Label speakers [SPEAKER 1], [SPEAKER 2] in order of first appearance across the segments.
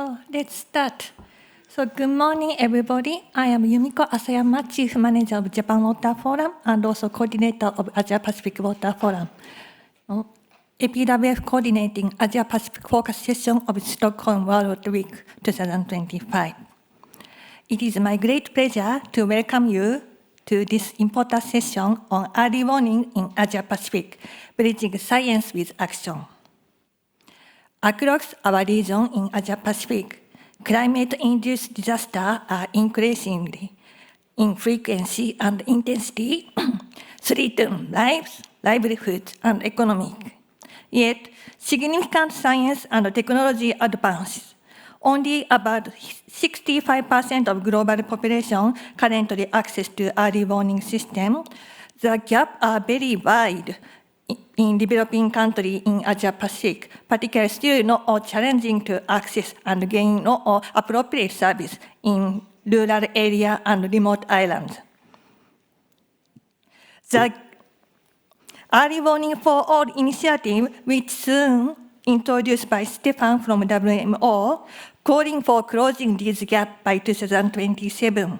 [SPEAKER 1] So let's start. So good morning, everybody. I am Yumiko Asayama, Chief Manager of Japan Water Forum and also Coordinator of Asia Pacific Water Forum. APWF coordinating Asia Pacific Focus Session of Stockholm World Week 2025. It is my great pleasure to welcome you to this important session on early warning in Asia Pacific, bridging science with action. Across our region in Asia Pacific, climate-induced disasters are increasing in frequency and intensity, threatening lives, livelihoods, and economy. Yet, significant science and technology advances. Only about 65% of global population currently access to early warning system. The gap are very wide in developing countries in Asia Pacific, particularly still not challenging to access and gain no appropriate service in rural areas and remote islands. The Early Warning for All initiative, which soon introduced by Stefan from WMO, calling for closing this gap by 2027,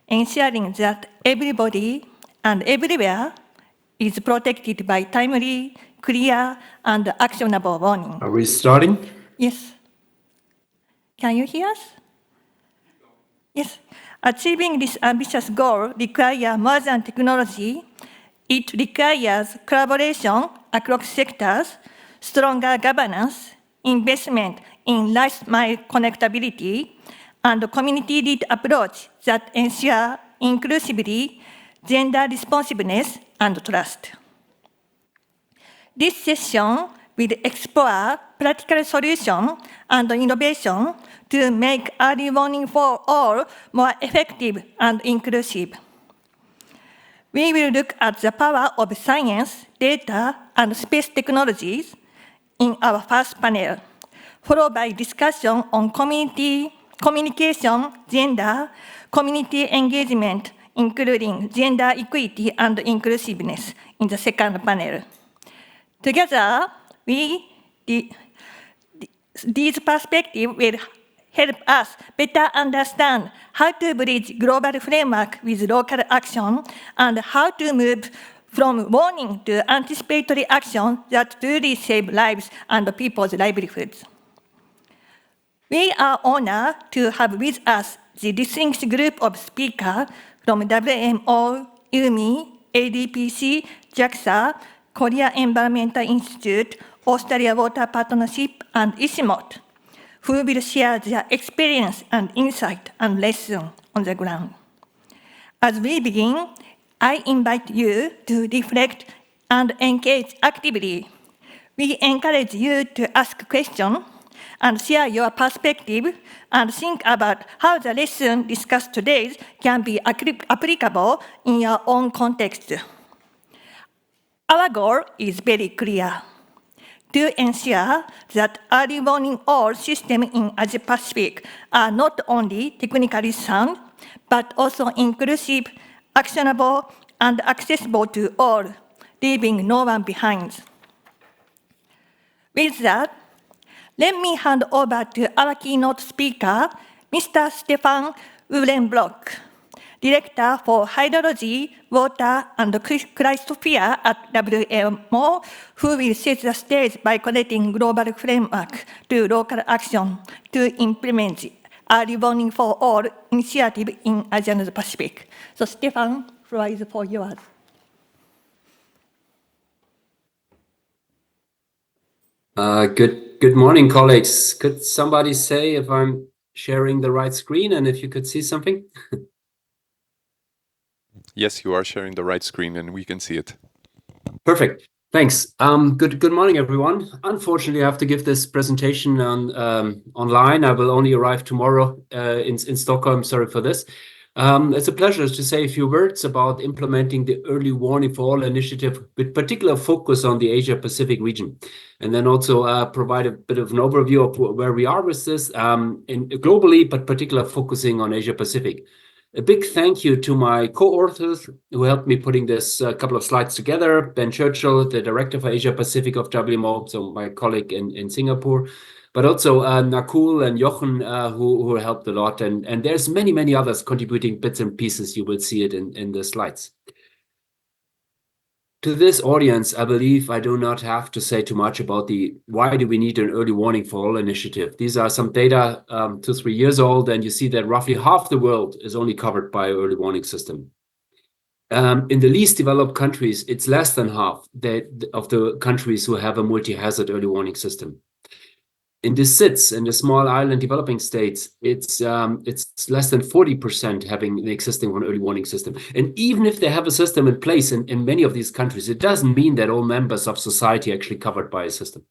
[SPEAKER 1] ensuring that everybody and everywhere is protected by timely, clear, and actionable warning.
[SPEAKER 2] Are we starting?
[SPEAKER 1] Yes. Can you hear us? Yes. Achieving this ambitious goal requires more than technology. It requires collaboration across sectors, stronger governance, investment in last-mile connectivity, and a community-led approach that ensures inclusivity, gender responsiveness, and trust. This session will explore practical solutions and innovation to make early warning for all more effective and inclusive. We will look at the power of science, data, and space technologies in our first panel, followed by discussion on communication, gender, community engagement, including gender equity and inclusiveness in the second panel. Together, these perspectives will help us better understand how to bridge global framework with local action and how to move from warning to anticipatory action that truly save lives and people's livelihoods. We are honored to have with us the distinguished group of speakers from WMO, UMI, ADPC, JAXA, Korea Environmental Institute, Australia Water Partnership, and ISIMOT, who will share their experience and insight and lessons on the ground. As we begin, I invite you to reflect and engage actively. We encourage you to ask questions and share your perspective and think about how the lesson discussed today can be applicable in your own context. Our goal is very clear: to ensure that early warning all systems in Asia Pacific are not only technically sound, but also inclusive, actionable, and accessible to all, leaving no one behind. With that, let me hand over to our keynote speaker, Mr. Stefan Uhlenbrock, Director for Hydrology, Water, and Cryosphere at WMO, who will set the stage by connecting global framework to local action to implement the Early Warning for All initiative in Asia and Pacific. So, Stefan, floor is for yours.
[SPEAKER 2] Good morning, colleagues. Could somebody say if I'm sharing the right screen and if you could see something?
[SPEAKER 3] Yes, you are sharing the right screen and we can see it.
[SPEAKER 2] Perfect. Thanks. Good morning, everyone. Unfortunately, I have to give this presentation online. I will only arrive tomorrow in Stockholm. Sorry for this. It's a pleasure to say a few words about implementing the Early Warning for All initiative with particular focus on the Asia Pacific region. And then also provide a bit of an overview of where we are with this globally, but particularly focusing on Asia Pacific. A big thank you to my co-authors who helped me putting this couple of slides together. Ben Churchill, the director for Asia Pacific of WMO, so my colleague in Singapore, but also Nakul and Jochen who helped a lot. And there's many others contributing bits and pieces. You will see it in the slides. To this audience, I believe I do not have to say too much about the why do we need an early warning for all initiative. These are some data 2-3 years old, and you see that roughly half the world is only covered by early warning system. In the least developed countries, it's less than half of the countries who have a multi-hazard early warning system. In the SIDS, in the small island developing states, it's less than 40% having an existing early warning system. And even if they have a system in place in many of these countries, it doesn't mean that all members of society are actually covered by a system.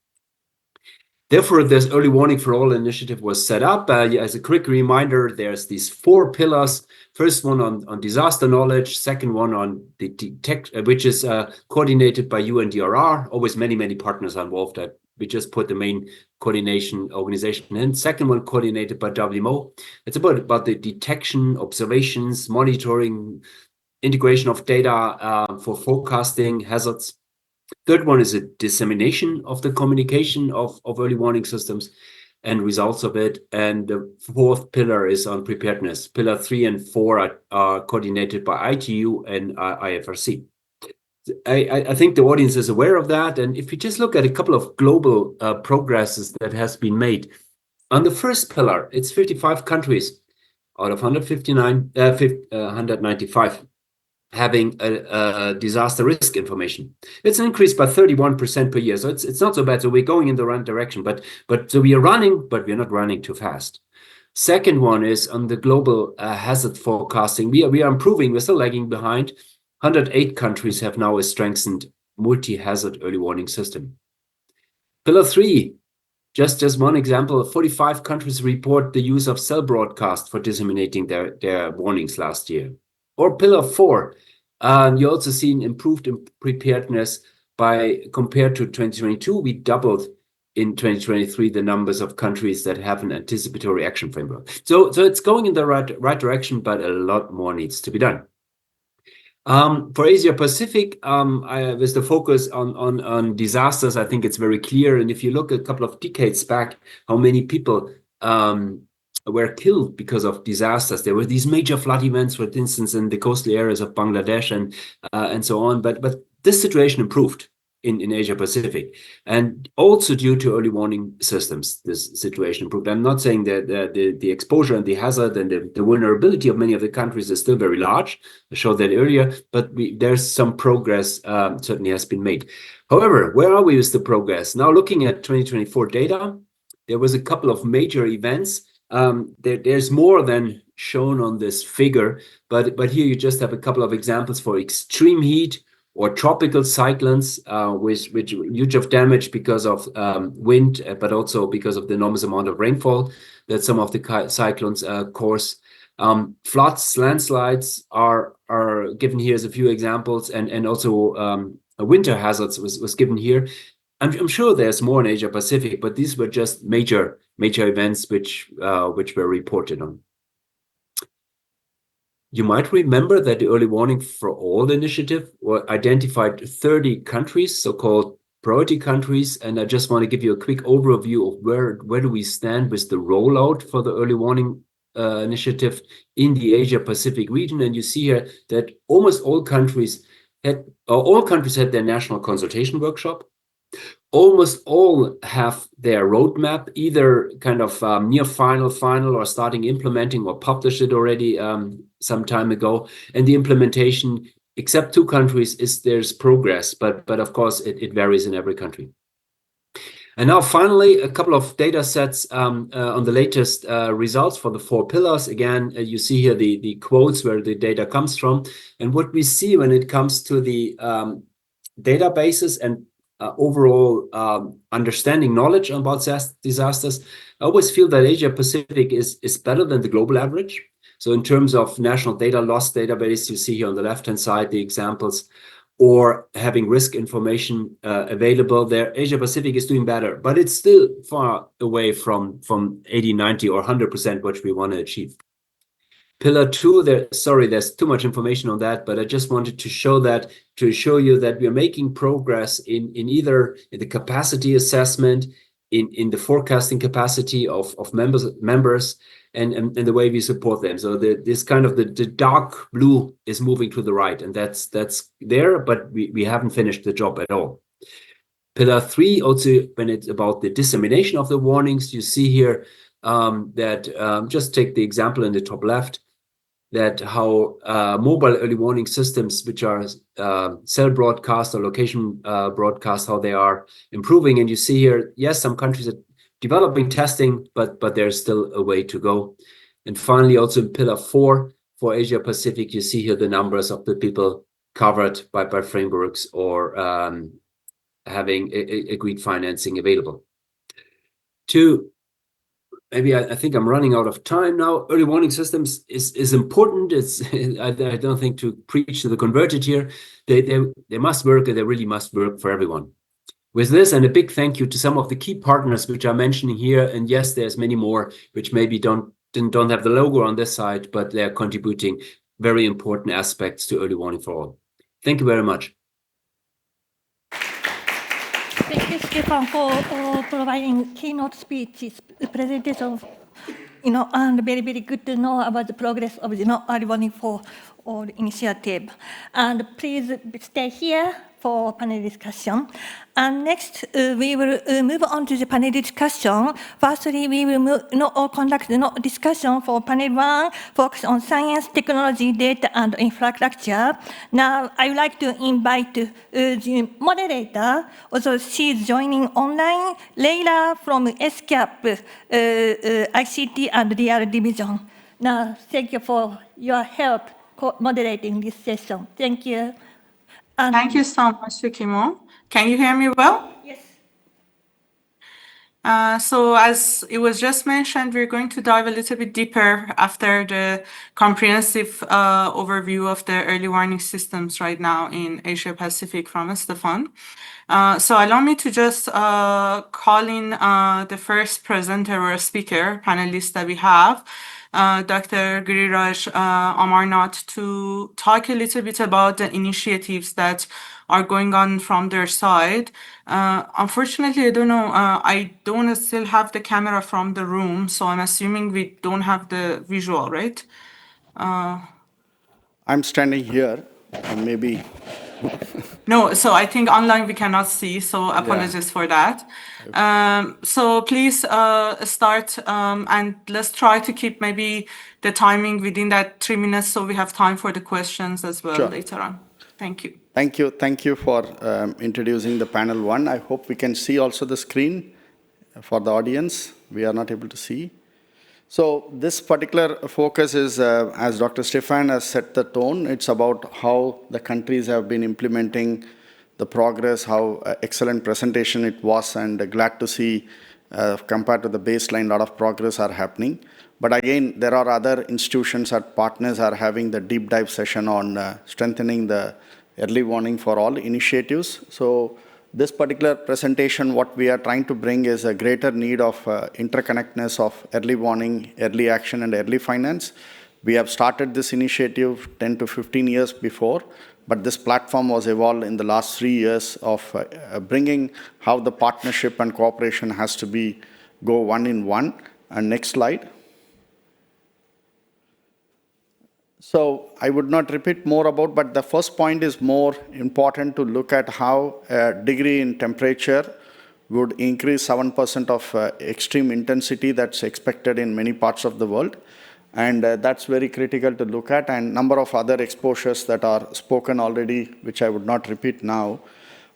[SPEAKER 2] Therefore, this early warning for all initiative was set up. As a quick reminder, there's these 4 pillars. First one on disaster knowledge, second one on the detect, which is coordinated by UNDRR. Always many partners are involved. We just put the main coordination organization in. Second one coordinated by WMO. It's about the detection, observations, monitoring, integration of data for forecasting hazards. Third one is a dissemination of the communication of early warning systems and results of it. And the fourth pillar is on preparedness. Pillar 3 and 4 are coordinated by ITU and IFRC. I think the audience is aware of that. And if you just look at a couple of global progresses that has been made, on the first pillar, it's 55 countries out of 195 having a disaster risk information. It's an increase by 31% per year. So it's not so bad. So we're going in the right direction, but so we are running, but we're not running too fast. Second one is on the global hazard forecasting. We are improving. We're still lagging behind. 108 countries have now a strengthened multi-hazard early warning system. Pillar 3, just one example, 45 countries report the use of cell broadcast for disseminating their warnings last year. Or pillar 4, you also seen improved preparedness by compared to 2022, we doubled in 2023 the numbers of countries that have an anticipatory action framework. So it's going in the right direction, but a lot more needs to be done. For Asia Pacific, with the focus on disasters, I think it's very clear. And if you look a couple of decades back, how many people were killed because of disasters. There were these major flood events, for instance, in the coastal areas of Bangladesh and so on. But this situation improved in Asia Pacific, and also due to early warning systems, this situation improved. I'm not saying that the exposure and the hazard and the vulnerability of many of the countries is still very large. I showed that earlier, but there's some progress certainly has been made. However, where are we with the progress? Now, looking at 2024 data, there was a couple of major events. There's more than shown on this figure, but here you just have a couple of examples for extreme heat or tropical cyclones, with huge of damage because of wind, but also because of the enormous amount of rainfall that some of the cyclones cause. Floods, landslides are given here as a few examples, and also winter hazards was given here. I'm sure there's more in Asia Pacific, but these were just major events which were reported on. You might remember that the early warning for all initiative identified 30 countries, so-called priority countries, and I just want to give you a quick overview of where do we stand with the rollout for the early warning initiative in the Asia Pacific region. And you see here that almost all countries had their national consultation workshop. Almost all have their roadmap, either kind of near final, or starting implementing or published it already some time ago. And the implementation, except 2 countries, there's progress, but of course it varies in every country. And now finally, a couple of data sets on the latest results for the 4 pillars. Again, you see here the quotes where the data comes from. And what we see when it comes to the databases and overall understanding knowledge about disasters, I always feel that Asia Pacific is better than the global average. So in terms of national data loss database, you see here on the left-hand side the examples, or having risk information available there. Asia Pacific is doing better, but it's still far away from 80, 90, or 100%, which we want to achieve. Pillar 2, there's too much information on that, but I just wanted to show you that we are making progress in either in the capacity assessment, in the forecasting capacity of members and the way we support them. So this kind of the dark blue is moving to the right, and that's there, but we haven't finished the job at all. Pillar 3, also when it's about the dissemination of the warnings, you see here that just take the example in the top left, that how mobile early warning systems, which are cell broadcast or location broadcast, how they are improving. And you see here, yes, some countries are developing testing, but there's still a way to go. And finally, also in Pillar 4 for Asia Pacific, you see here the numbers of the people covered by frameworks or having agreed financing available. Maybe I think I'm running out of time now. Early warning systems is important. I don't think to preach to the converted here. They must work, and they really must work for everyone. With this, and a big thank you to some of the key partners which I'm mentioning here. And yes, there's many more which maybe don't have the logo on this side, but they're contributing very important aspects to early warning for all. Thank you very much.
[SPEAKER 1] Thank you, Stefan, for providing keynote speeches, presentation, and very, very good to know about the progress of the early warning for all initiative. And please stay here for panel discussion. And next, we will move on to the panel discussion. Firstly, we will conduct the discussion for panel 1, focus on science, technology, data, and infrastructure. Now, I would like to invite the moderator, also she's joining online, Leila from SCAP, ICT and DR Division. Now, thank you for your help moderating this session. Thank you.
[SPEAKER 4] Thank you so much, Yukimo. Can you hear me well?
[SPEAKER 1] Yes.
[SPEAKER 4] So as it was just mentioned, we're going to dive a little bit deeper after the comprehensive overview of the early warning systems right now in Asia Pacific from Stefan. So allow me to just call in the first presenter or speaker, panelist that we have, Dr. Giriraj Amarnath, to talk a little bit about the initiatives that are going on from their side. Unfortunately, I don't know, I don't still have the camera from the room, so I'm assuming we don't have the visual, right?
[SPEAKER 5] I'm standing here, and maybe...
[SPEAKER 4] No, so I think online we cannot see, so apologies for that. So please start, and let's try to keep maybe the timing within that 3 minutes so we have time for the questions as well later on. Thank you.
[SPEAKER 5] Thank you for introducing the panel 1. I hope we can see also the screen for the audience. We are not able to see. So this particular focus is, as Dr. Stefan has set the tone, it's about how the countries have been implementing the progress, how excellent presentation it was, and glad to see, compared to the baseline, a lot of progress are happening. But again, there are other institutions and partners are having the deep dive session on strengthening the early warning for all initiatives. So this particular presentation, what we are trying to bring is a greater need of interconnectedness of early warning, early action, and early finance. We have started this initiative 10 to 15 years before, but this platform was evolved in the last 3 years of bringing how the partnership and cooperation has to go one in one. And next slide. So I would not repeat more about, but the first point is more important to look at how a degree in temperature would increase 7% of extreme intensity that's expected in many parts of the world. And that's very critical to look at, and number of other exposures that are spoken already, which I would not repeat now.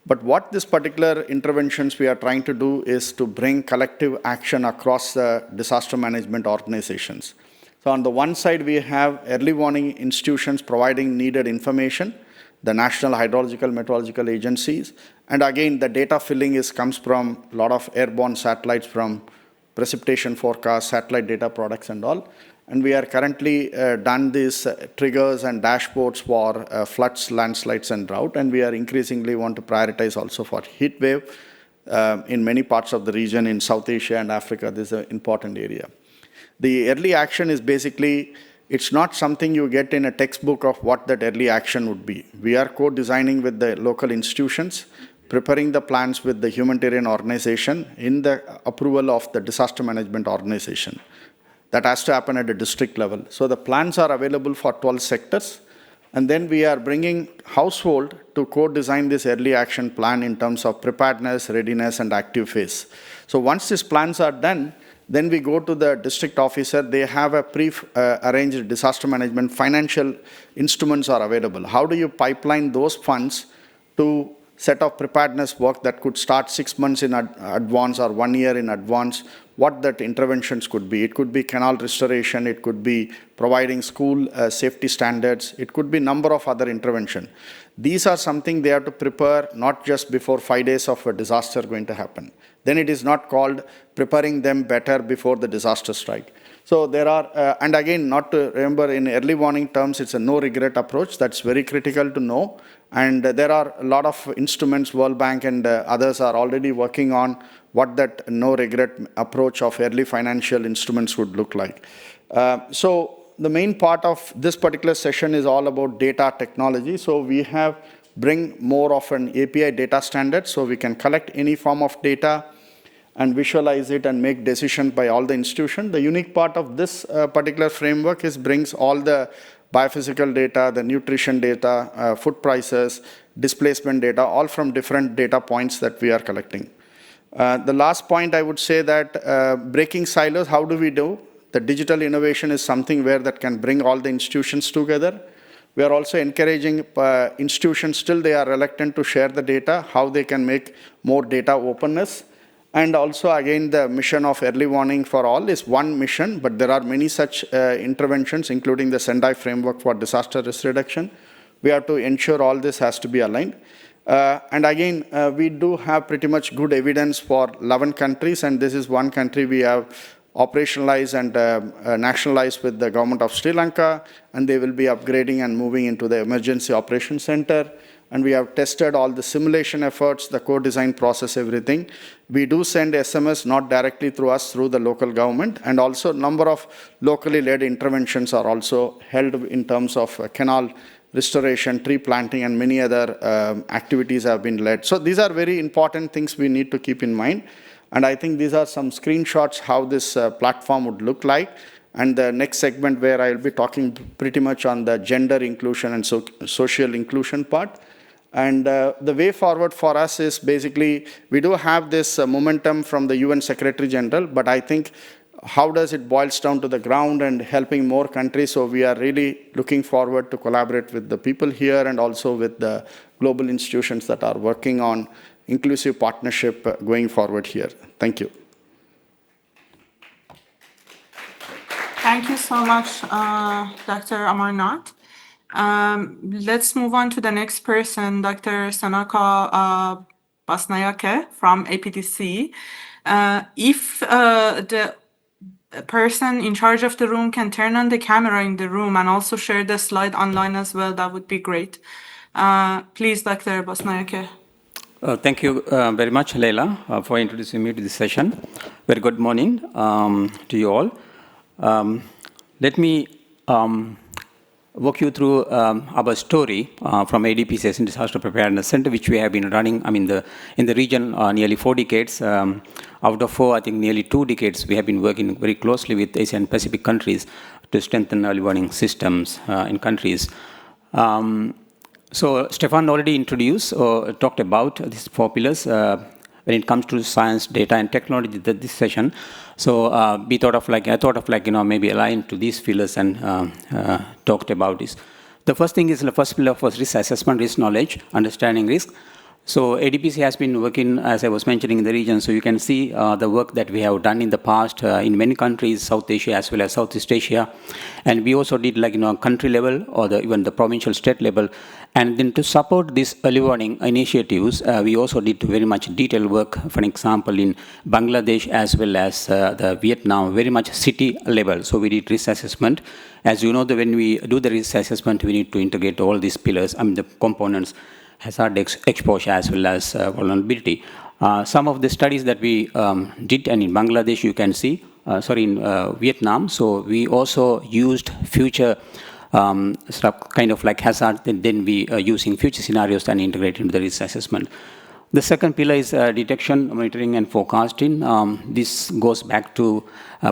[SPEAKER 5] But what this particular interventions we are trying to do is to bring collective action across the disaster management organizations. So on the one side, we have early warning institutions providing needed information, the National Hydrological Meteorological Agencies, and again, the data filling comes from a lot of airborne satellites from precipitation forecasts, satellite data products and all. And we are currently done these triggers and dashboards for floods, landslides, and drought, and we are increasingly want to prioritize also for heat wave in many parts of the region in South Asia and Africa. This is an important area. The early action is basically It's not something you get in a textbook of what that early action would be. We are co-designing with the local institutions, preparing the plans with the humanitarian organization in the approval of the disaster management organization. That has to happen at a district level. So the plans are available for 12 sectors. And then we are bringing household to co-design this early action plan in terms of preparedness, readiness, and active phase. So once these plans are done, then we go to the district officer. They have a pre-arranged disaster management financial instruments are available. How do you pipeline those funds to set of preparedness work that could start 6 months in advance or 1 year in advance? What that interventions could be. It could be canal restoration. It could be providing school safety standards. It could be number of other intervention. These are something they have to prepare not just before 5 days of a disaster going to happen. Then it is not called preparing them better before the disaster strike. So there are, and again, not to remember in early warning terms, it's a no regret approach. That's very critical to know. And there are a lot of instruments, World Bank and others are already working on what that no regret approach of early financial instruments would look like. So the main part of this particular session is all about data technology. So we have bring more of an API data standard so we can collect any form of data and visualize it and make decisions by all the institutions. The unique part of this particular framework is brings all the biophysical data, the nutrition data, food prices, displacement data, all from different data points that we are collecting. The last point I would say that breaking silos, how do we do? The digital innovation is something where that can bring all the institutions together. We are also encouraging institutions, still they are reluctant to share the data, how they can make more data openness. And also, again, the mission of early warning for all is one mission, but there are many such interventions, including the Sendai framework for disaster risk reduction. We have to ensure all this has to be aligned. And again, we do have pretty much good evidence for 11 countries, and this is one country we have operationalized and nationalized with the government of Sri Lanka, and they will be upgrading and moving into the emergency operations center. And we have tested all the simulation efforts, the co-design process, everything. We do send SMS not directly through us, through the local government, and also number of locally led interventions are also held in terms of canal restoration, tree planting, and many other activities have been led. So these are very important things we need to keep in mind. And I think these are some screenshots how this platform would look like. And the next segment where I will be talking pretty much on the gender inclusion and social inclusion part. And the way forward for us is basically, we do have this momentum from the UN Secretary General, but I think how does it boils down to the ground and helping more countries? So we are really looking forward to collaborate with the people here and also with the global institutions that are working on inclusive partnership going forward here. Thank you.
[SPEAKER 4] Thank you so much, Dr. Amarnath. Let's move on to the next person, Dr. Sanaka Basnayake from APDC. If the person in charge of the room can turn on the camera in the room and also share the slide online as well, that would be great. Please, Dr. Basnayake.
[SPEAKER 6] Thank you very much, Leila, for introducing me to this session. Very good morning to you all. Let me walk you through our story from ADPCS in Disaster Preparedness Center, which we have been running in the region nearly 4 decades. Out of 4, I think nearly 2 decades, we have been working very closely with Asian Pacific countries to strengthen early warning systems in countries. So Stefan already introduced or talked about these 4 pillars when it comes to science, data, and technology. This session, so I thought of maybe aligned to these pillars and talked about this. The first thing is the first pillar was risk assessment, risk knowledge, understanding risk. So ADPC has been working, as I was mentioning, in the region. So you can see the work that we have done in the past in many countries, South Asia as well as Southeast Asia. And we also did country level or even the provincial state level. And then to support these early warning initiatives, we also did very much detailed work, for example, in Bangladesh as well as the Vietnam, very much city level. So we did risk assessment. As you know, when we do the risk assessment, we need to integrate all these pillars, the components, hazard exposure as well as vulnerability. Some of the studies that we did, and in Bangladesh you can see Vietnam. So we also used future kind of like hazard, then we are using future scenarios and integrate into the risk assessment. The second pillar is detection, monitoring, and forecasting. This goes back to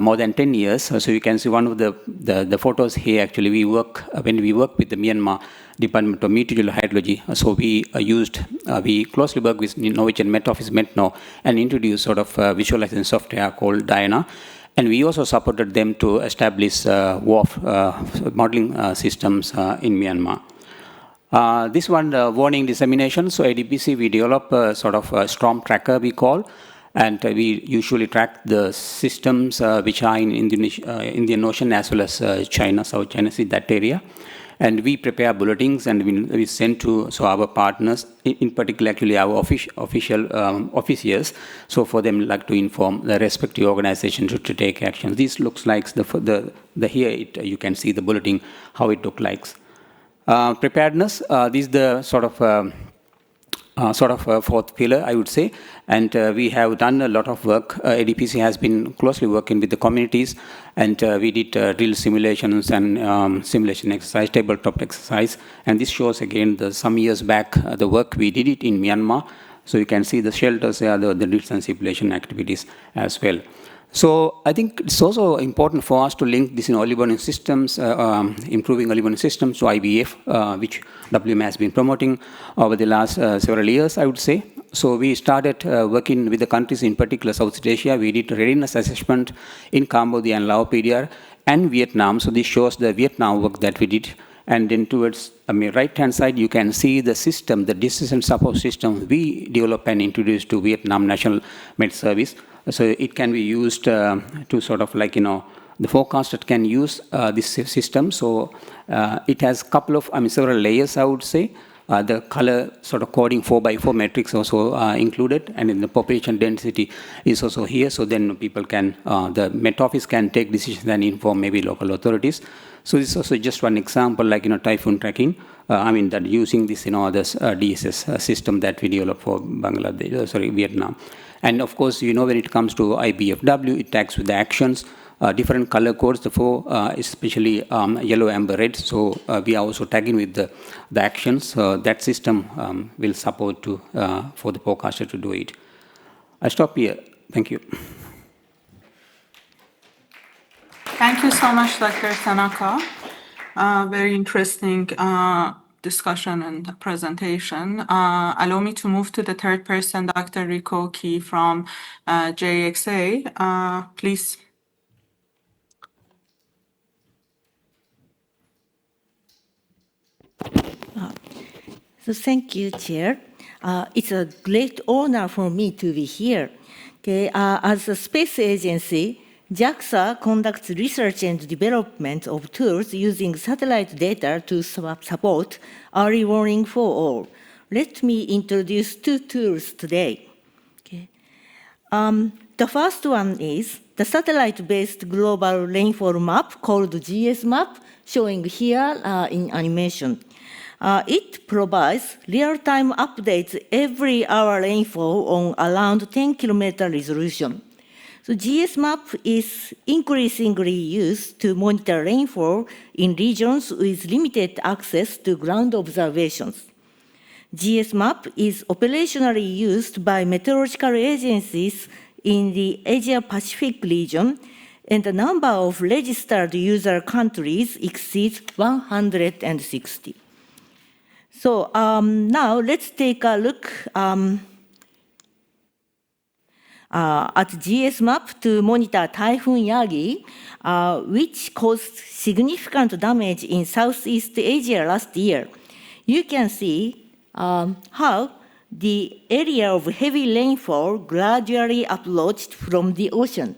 [SPEAKER 6] more than 10 years. So you can see one of the photos here. Actually, when we work with the Myanmar Department of Meteorology and Hydrology. So we closely work with Norwegian Met Office Metno and introduced sort of visualization software called Diana. And we also supported them to establish WRF modeling systems in Myanmar. This one, warning dissemination. So ADPC, we develop a sort of a storm tracker, we call, and we usually track the systems which are in Indian Ocean as well as China, South China Sea, that area. And we prepare bulletins and we send to our partners, in particular actually our official officials, so for them like to inform the respective organization to take action. This looks like here you can see the bulletin, how it looks like. Preparedness, this is the sort of fourth pillar, I would say, and we have done a lot of work. ADPC has been closely working with the communities, and we did drill simulations and simulation exercise, tabletop exercise, and this shows again some years back the work we did it in Myanmar. So you can see the shelters there, the drills and simulation activities as well. So I think it's also important for us to link this in early warning systems, improving early warning systems to IBF, which WM has been promoting over the last several years, I would say. So we started working with the countries, in particular Southeast Asia. We did readiness assessment in Cambodia and Laos PDR and Vietnam. So this shows the Vietnam work that we did. And then towards right-hand side, you can see the system, the decision support system we developed and introduced to Vietnam National Med Service. So it can be used to sort of like, the forecaster can use this system. So it has a couple of, several layers, I would say. The color sort of coding 4x4 matrix also included, and in the population density is also here. So then people can, the Met Office can take decisions and inform maybe local authorities. So this is also just one example, like typhoon tracking. That using this this DSS system that we developed for Vietnam. And of course, when it comes to IBFW, it tags with the actions. Different color codes, the four, especially yellow, amber, red. So we are also tagging with the actions. That system will support for the forecaster to do it. I stop here. Thank you.
[SPEAKER 4] Thank you so much, Dr. Tanaka. Very interesting discussion and presentation. Allow me to move to the third person, Dr. Rico Key from JXA. Please.
[SPEAKER 7] So thank you, Chair. It's a great honor for me to be here. Okay, as a space agency, JAXA conducts research and development of tools using satellite data to support early warning for all. Let me introduce two tools today. Okay. The first one is the satellite-based global rainfall map called GSMAP, showing here in animation. It provides real-time updates every hour rainfall on around 10-kilometer resolution. So GSMAP is increasingly used to monitor rainfall in regions with limited access to ground observations. GSMAP is operationally used by meteorological agencies in the Asia-Pacific region, and the number of registered user countries exceeds 160. So now let's take a look at GSMAP to monitor Typhoon Yagi, which caused significant damage in Southeast Asia last year. You can see how the area of heavy rainfall gradually approached from the ocean.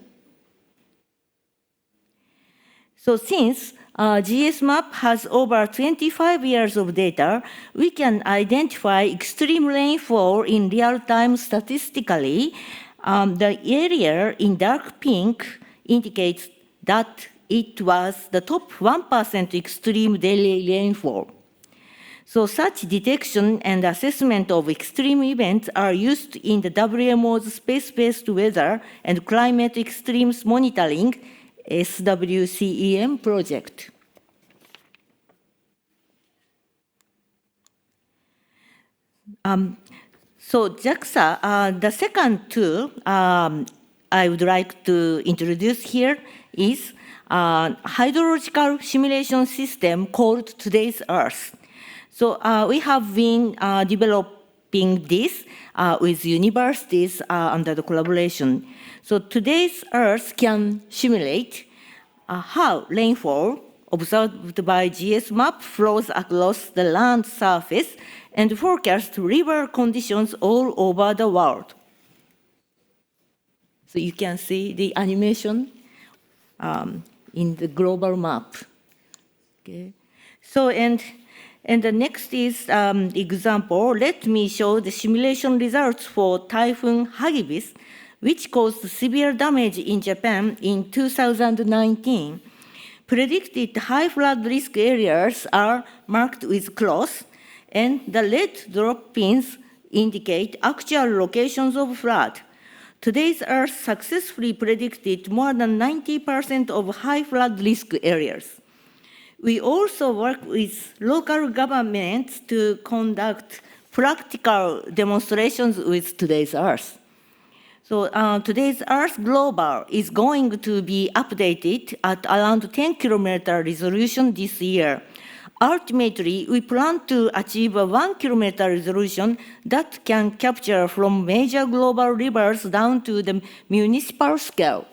[SPEAKER 7] So since GSMAP has over 25 years of data, we can identify extreme rainfall in real time statistically. The area in dark pink indicates that it was the top 1% extreme daily rainfall. So such detection and assessment of extreme events are used in the WMO's Space-Based Weather and Climate Extremes Monitoring, SWCEM project. So JAXA, the second tool I would like to introduce here is a hydrological simulation system called Today's Earth. So we have been developing this with universities under the collaboration. So Today's Earth can simulate how rainfall observed by GS map flows across the land surface and forecast river conditions all over the world. So you can see the animation in the global map. Okay. So and the next is example. Let me show the simulation results for Typhoon Hagibis, which caused severe damage in Japan in 2019. Predicted high flood risk areas are marked with cross, and the red drop pins indicate actual locations of flood. Today's Earth successfully predicted more than 90% of high flood risk areas. We also work with local governments to conduct practical demonstrations with Today's Earth. So Today's Earth Global is going to be updated at around 10 kilometer resolution this year. Ultimately, we plan to achieve a 1 kilometer resolution that can capture from major global rivers down to the municipal scale.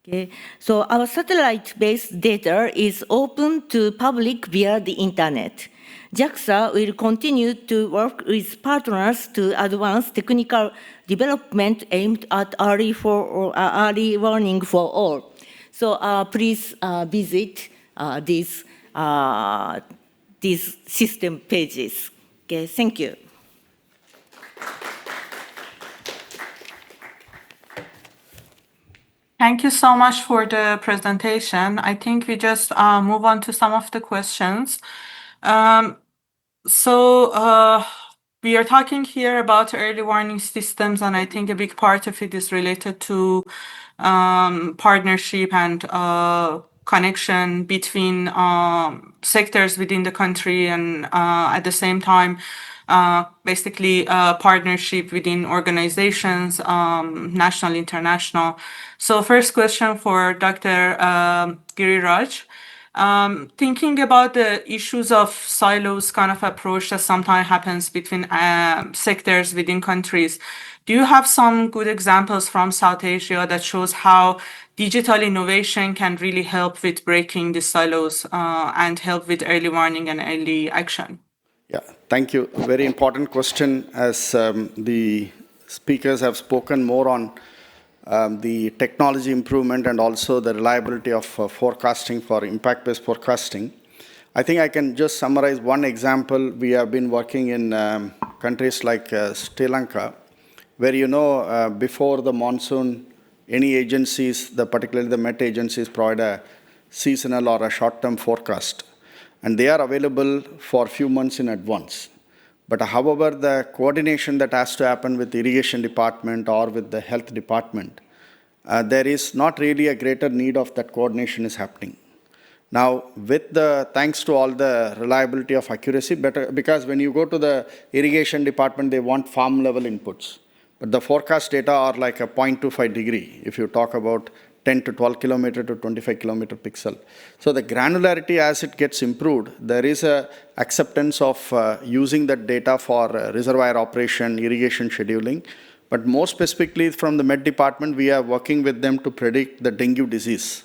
[SPEAKER 7] Okay. So our satellite-based data is open to public via the internet. JAXA will continue to work with partners to advance technical development aimed at early warning for all. So please visit these system pages. Okay, thank you.
[SPEAKER 4] Thank you so much for the presentation. I think we just move on to some of the questions. We are talking here about early warning systems, and I think a big part of it is related to partnership and connection between sectors within the country, and at the same time, basically partnership within organizations, national, international. So first question for Dr. Giriraj. Thinking about the issues of silos kind of approach that sometimes happens between sectors within countries, do you have some good examples from South Asia that shows how digital innovation can really help with breaking the silos and help with early warning and early action?
[SPEAKER 5] Yeah, thank you. Very important question, as the speakers have spoken more on the technology improvement and also the reliability of forecasting for impact-based forecasting. I think I can just summarize one example. We have been working in countries like Sri Lanka, where, before the monsoon, any agencies, particularly the Met agencies, provide a seasonal or a short-term forecast. And they are available for a few months in advance. But however, the coordination that has to happen with the irrigation department or with the health department, there is not really a greater need of that coordination is happening. Now, thanks to all the reliability of accuracy, because when you go to the irrigation department, they want farm level inputs. But the forecast data are like a 0.25 degree, if you talk about 10 to 12 kilometer to 25 kilometer pixel. So the granularity, as it gets improved, there is a acceptance of using that data for reservoir operation, irrigation scheduling. But more specifically from the Met department, we are working with them to predict the dengue disease.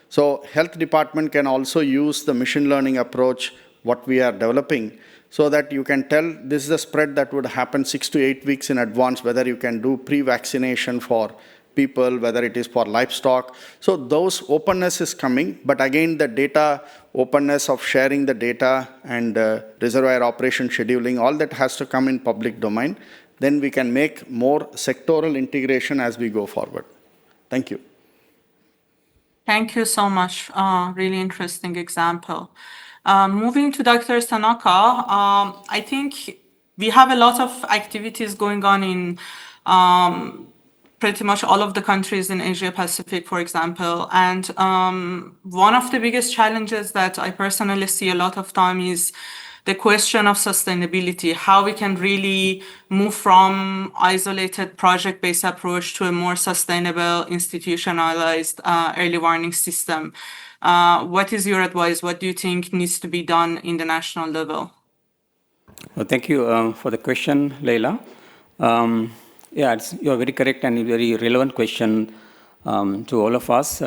[SPEAKER 5] So health department can also use the machine learning approach, what we are developing, so that you can tell this is a spread that would happen 6 to 8 weeks in advance, whether you can do pre-vaccination for people, whether it is for livestock. So those openness is coming, but again, the data openness of sharing the data and reservoir operation scheduling, all that has to come in public domain. Then we can make more sectoral integration as we go forward. Thank you.
[SPEAKER 4] Thank you so much. Really interesting example. Moving to Dr. Tanaka, I think we have a lot of activities going on in pretty much all of the countries in Asia Pacific, for example. And one of the biggest challenges that I personally see a lot of time is the question of sustainability, how we can really move from isolated project-based approach to a more sustainable, institutionalized early warning system. What is your advice? What do you think needs to be done in the national level?
[SPEAKER 6] Well, thank you for the question, Leila. Yeah, you're very correct and a very relevant question to all of us.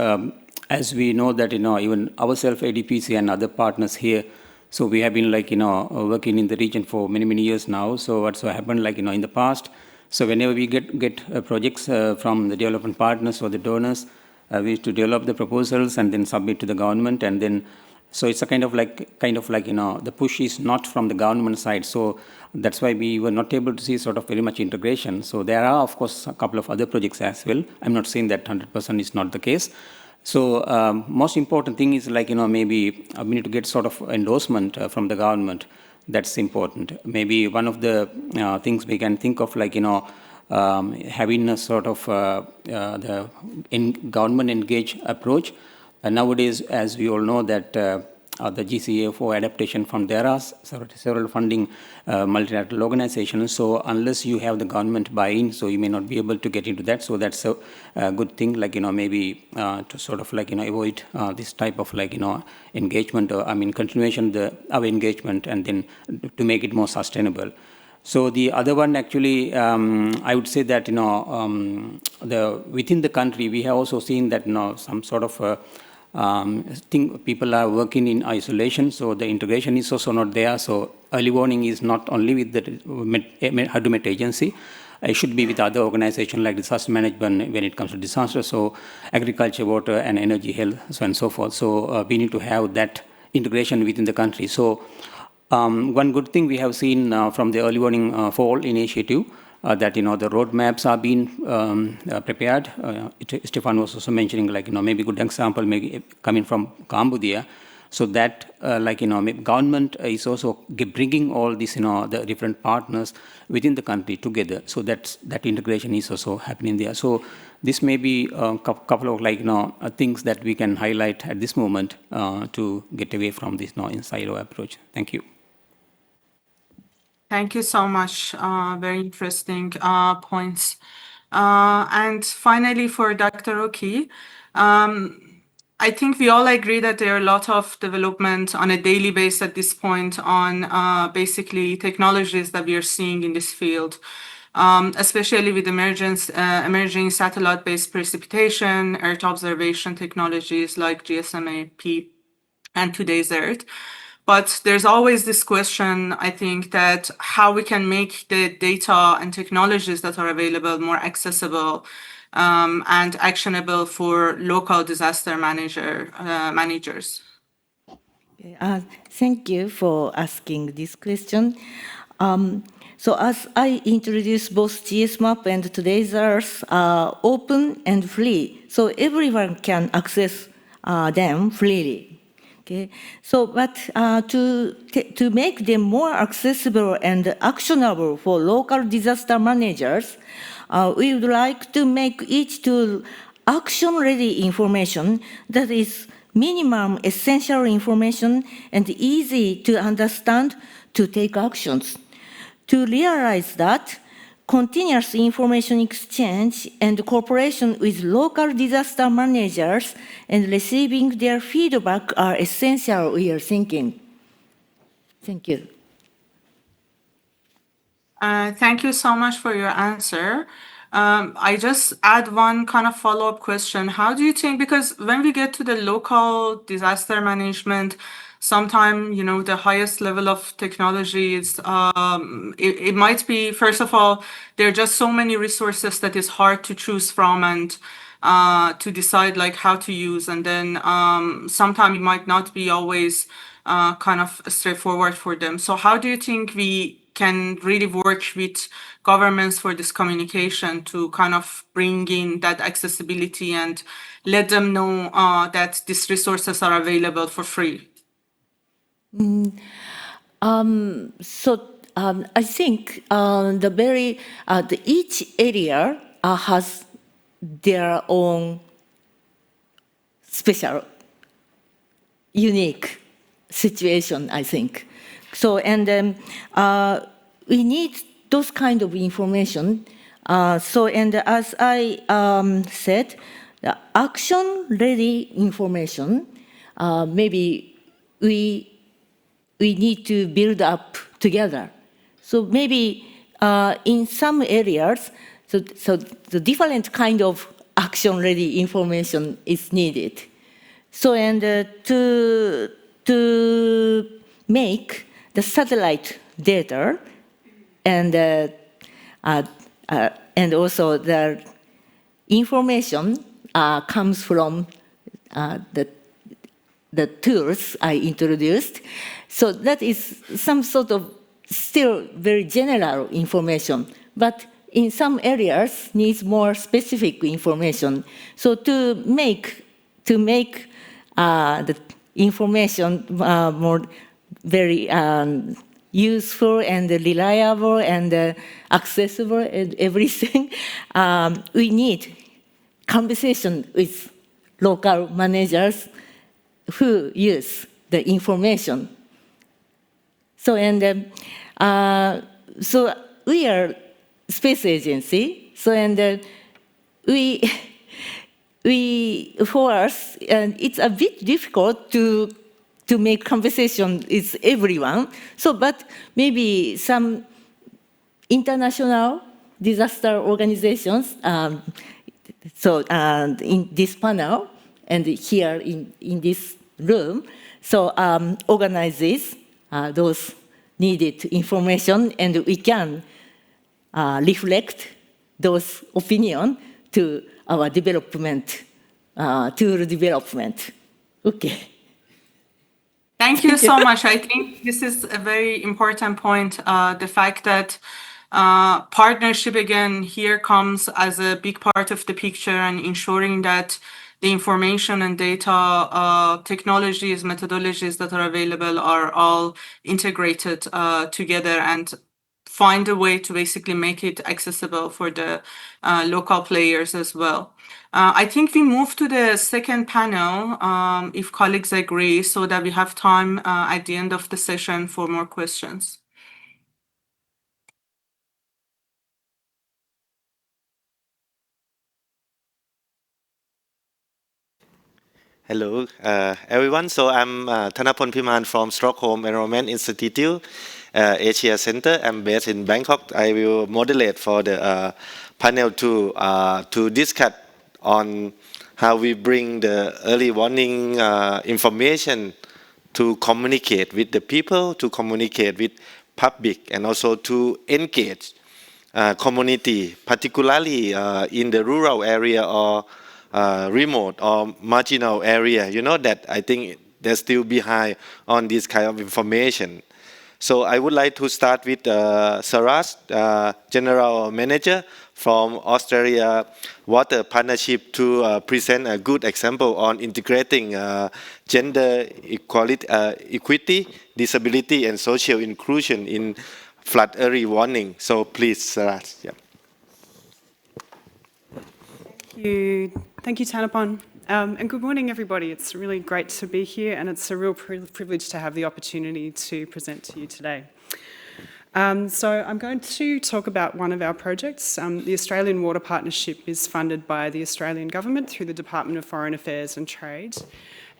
[SPEAKER 6] As we know that, even ourselves, ADPC and other partners here, so we have been working in the region for many, many years now. So what's happened in the past, so whenever we get projects from the development partners or the donors, we used to develop the proposals and then submit to the government, and then so it's a kind of like the push is not from the government side. So that's why we were not able to see sort of very much integration. So there are, of course, a couple of other projects as well. I'm not saying that 100% is not the case. So most important thing is maybe we need to get sort of endorsement from the government. That's important. Maybe one of the things we can think of having a sort of the government engaged approach. Nowadays, as we all know that the GCA4 adaptation fund, there are several funding multilateral organizations. So unless you have the government buy-in, so you may not be able to get into that. So that's a good thing, maybe to sort of avoid this type of engagement, or continuation of engagement, and then to make it more sustainable. So the other one, actually, I would say that within the country, we have also seen that some sort of people are working in isolation, so the integration is also not there. So early warning is not only with the Hydromet agency, it should be with other organizations like disaster management when it comes to disaster, so agriculture, water, and energy, health, so on and so forth. So we need to have that integration within the country. So one good thing we have seen from the early warning fall initiative, that the roadmaps are being prepared. Stefan was also mentioning maybe good example maybe coming from Cambodia. So that government is also bringing all these the different partners within the country together. So that integration is also happening there. So this may be a couple of things that we can highlight at this moment to get away from this in silo approach. Thank you.
[SPEAKER 4] Thank you so much. Very interesting points. And finally, for Dr. Oki, I think we all agree that there are a lot of development on a daily basis at this point on basically technologies that we are seeing in this field, especially with emerging satellite-based precipitation, Earth observation technologies like GSMAP and today's Earth. But there's always this question, I think, that how we can make the data and technologies that are available more accessible and actionable for local disaster managers.
[SPEAKER 7] Thank you for asking this question. So as I introduced, both GSMAP and Today's Earth are open and free, so everyone can access them freely. Okay, so but to make them more accessible and actionable for local disaster managers, we would like to make each tool action-ready information that is minimum essential information and easy to understand to take actions. To realize that, continuous information exchange and cooperation with local disaster managers and receiving their feedback are essential, we are thinking. Thank you.
[SPEAKER 4] Thank you so much for your answer. I just add one kind of follow-up question. How do you think, because when we get to the local disaster management, sometimes, the highest level of technology is, it might be, first of all, there are just so many resources that it's hard to choose from and to decide how to use. And then sometimes it might not be always kind of straightforward for them. So how do you think we can really work with governments for this communication to kind of bring in that accessibility and let them know that these resources are available for free?
[SPEAKER 7] I think each area has their own special, unique situation, I think. So, and we need those kind of information. And as I said, the action-ready information, maybe we need to build up together. So maybe in some areas, so the different kind of action-ready information is needed. So and to make the satellite data and also the information comes from the tools I introduced. So that is some sort of still very general information, but in some areas needs more specific information. So to make the information more very useful and reliable and accessible and everything, we need conversation with local managers who use the information. So and so we are space agency. So and we for us, and it's a bit difficult to make conversation with everyone. So, but maybe some international disaster organizations. So in this panel and here in this room, so organizes those needed information, and we can reflect those opinions to our development, tool development. Okay.
[SPEAKER 4] Thank you so much. I think this is a very important point. The fact that partnership again here comes as a big part of the picture, and ensuring that the information and data technologies, methodologies that are available are all integrated together and find a way to basically make it accessible for the local players as well. I think we move to the second panel, if colleagues agree, so that we have time at the end of the session for more questions.
[SPEAKER 8] Hello, everyone. So I'm Thanapon Piman from Stockholm Environment Institute, Asia Center. I'm based in Bangkok. I will moderate for the panel to discuss on how we bring the early warning information to communicate with the people, to communicate with public, and also to engage community, particularly in the rural area or remote or marginal area, you know, that I think they're still behind on this kind of information. So I would like to start with Saraj, General Manager from Australia Water Partnership, to present a good example on integrating gender equity, disability, and social inclusion in flood early warning. So please, Saraj. Yeah.
[SPEAKER 9] Thank you, Thanapon. And good morning, everybody. It's really great to be here, and it's a real privilege to have the opportunity to present to you today. So I'm going to talk about one of our projects. The Australian Water Partnership is funded by the Australian Government through the Department of Foreign Affairs and Trade.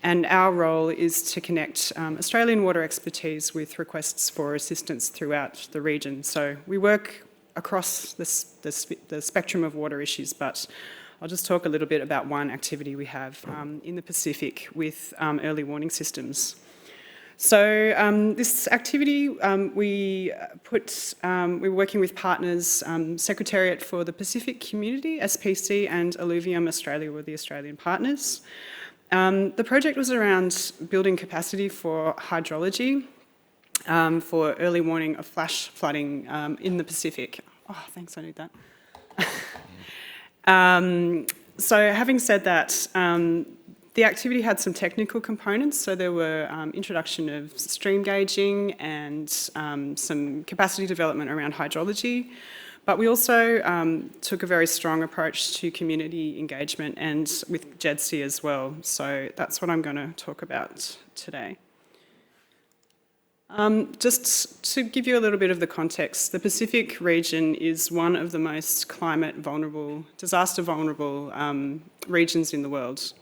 [SPEAKER 9] And our role is to connect Australian water expertise with requests for assistance throughout the region. So we work across the spectrum of water issues, but I'll just talk a little bit about one activity we have in the Pacific with early warning systems. So this activity, we're working with partners, Secretariat for the Pacific Community, SPC, and Alluvium Australia were the Australian partners. The project was around building capacity for hydrology for early warning of flash flooding in the Pacific. Oh, thanks, I need that. So having said that, the activity had some technical components. So there were introduction of stream gauging and some capacity development around hydrology. But we also took a very strong approach to community engagement and with JEDC as well. So that's what I'm going to talk about today. Just to give you a little bit of the context, the Pacific region is one of the most climate vulnerable, disaster vulnerable regions in the world.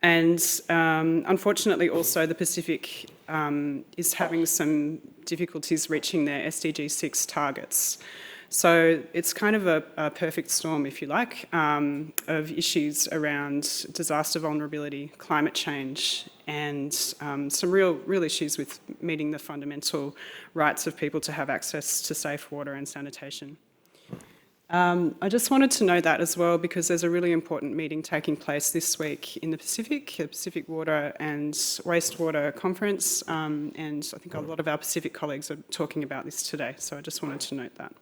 [SPEAKER 9] And unfortunately also the Pacific is having some difficulties reaching their SDG 6 targets. So it's kind of a perfect storm, if you like, of issues around disaster vulnerability, climate change, and some real issues with meeting the fundamental rights of people to have access to safe water and sanitation. I just wanted to note that as well because there's a really important meeting taking place this week in the Pacific Water and Wastewater Conference, and I think a lot of our Pacific colleagues are talking about this today, so I just wanted to note that.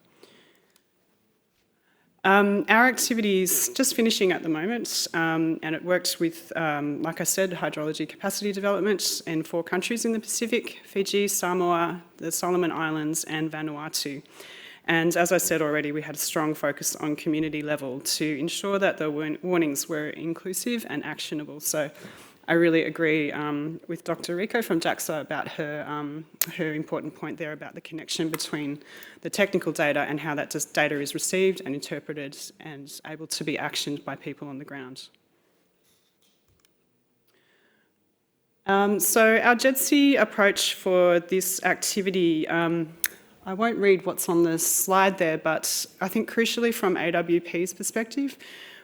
[SPEAKER 9] Our activities just finishing at the moment, and it worked with, like I said, hydrology capacity development in 4 countries in the Pacific: Fiji, Samoa, the Solomon Islands, and Vanuatu. And as I said already, we had a strong focus on community level to ensure that the warnings were inclusive and actionable. So I really agree with Dr. Rico from JAXA about her important point there about the connection between the technical data and how that data is received and interpreted and able to be actioned by people on the ground. So our JEDC approach for this activity, I won't read what's on the slide there, but I think crucially from AWP's perspective,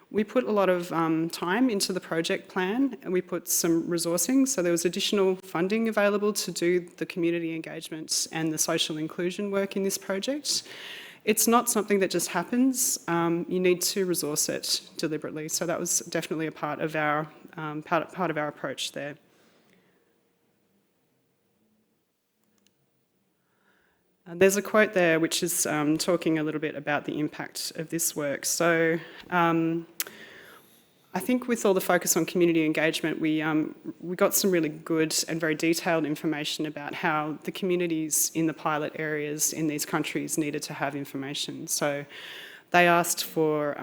[SPEAKER 9] we put a lot of time into the project plan and we put some resourcing. So there was additional funding available to do the community engagement and the social inclusion work in this project. It's not something that just happens. You need to resource it deliberately. So that was definitely a part of our approach there. There's a quote there which is talking a little bit about the impact of this work. So I think with all the focus on community engagement, we got some really good and very detailed information about how the communities in the pilot areas in these countries needed to have information. So they asked for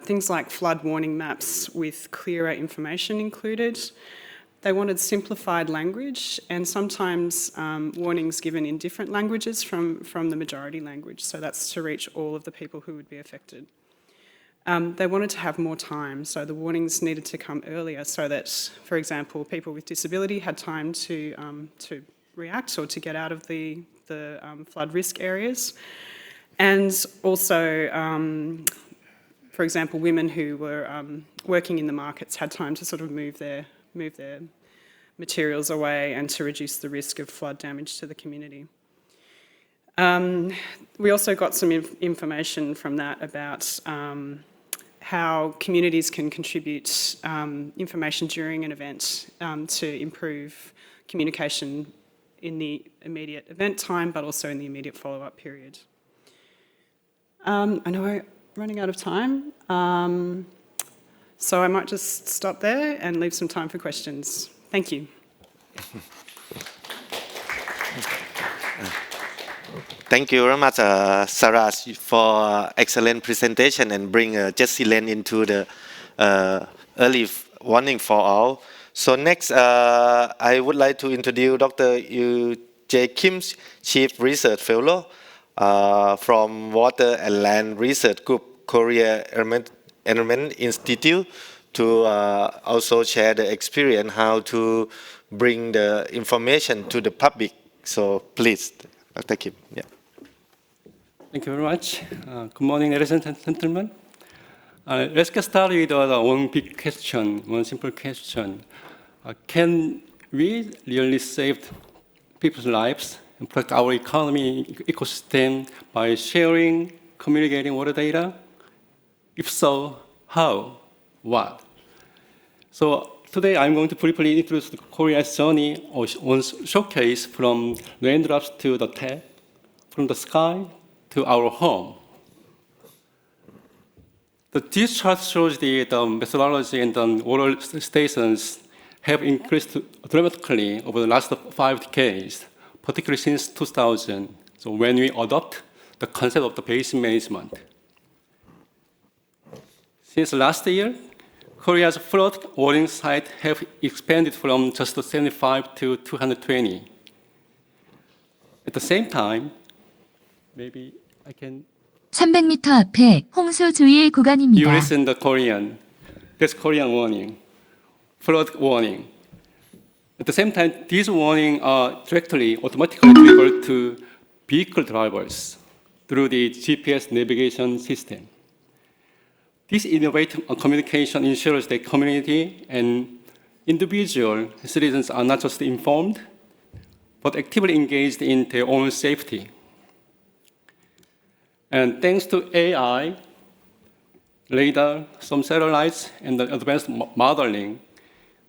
[SPEAKER 9] things like flood warning maps with clearer information included. They wanted simplified language and sometimes warnings given in different languages from the majority language. So that's to reach all of the people who would be affected. They wanted to have more time, so the warnings needed to come earlier so that, for example, people with disability had time to react or to get out of the flood risk areas. And also, for example, women who were working in the markets had time to sort of move their materials away and to reduce the risk of flood damage to the community. We also got some information from that about how communities can contribute information during an event to improve communication in the immediate event time, but also in the immediate follow-up period. I know we're running out of time, so I might just stop there and leave some time for questions. Thank you.
[SPEAKER 8] Thank you very much, Sarah, for excellent presentation and bring JEDC lens into the early warning for all. So next, I would like to introduce Dr. Yu Jae Kim, Chief Research Fellow from Water and Land Research Group, Korea Environment Institute, to also share the experience how to bring the information to the public. So please, Dr. Kim. Yeah.
[SPEAKER 10] Thank you very much. Good morning, ladies and gentlemen. Let's get started with one big question, one simple question. Can we really save people's lives and protect our economy, ecosystem by sharing, communicating water data? If so, how? What? So today I'm going to briefly introduce Korea's journey on showcase from raindrops to the tap, from the sky to our home. This chart shows the methodology and the water stations have increased dramatically over the last 5 decades, particularly since 2000, so when we adopt the concept of the basin management. Since last year, Korea's flood warning sites have expanded from just 75 to 220. At the same time, maybe I can...
[SPEAKER 11] 300m 앞에 홍수 주의 구간입니다.
[SPEAKER 10] You listen to Korean. That's Korean warning. Flood warning. At the same time, these warnings are directly, automatically delivered to vehicle drivers through the GPS navigation system. This innovative communication ensures that community and individual citizens are not just informed, but actively engaged in their own safety. And thanks to AI, radar, some satellites, and the advanced modeling,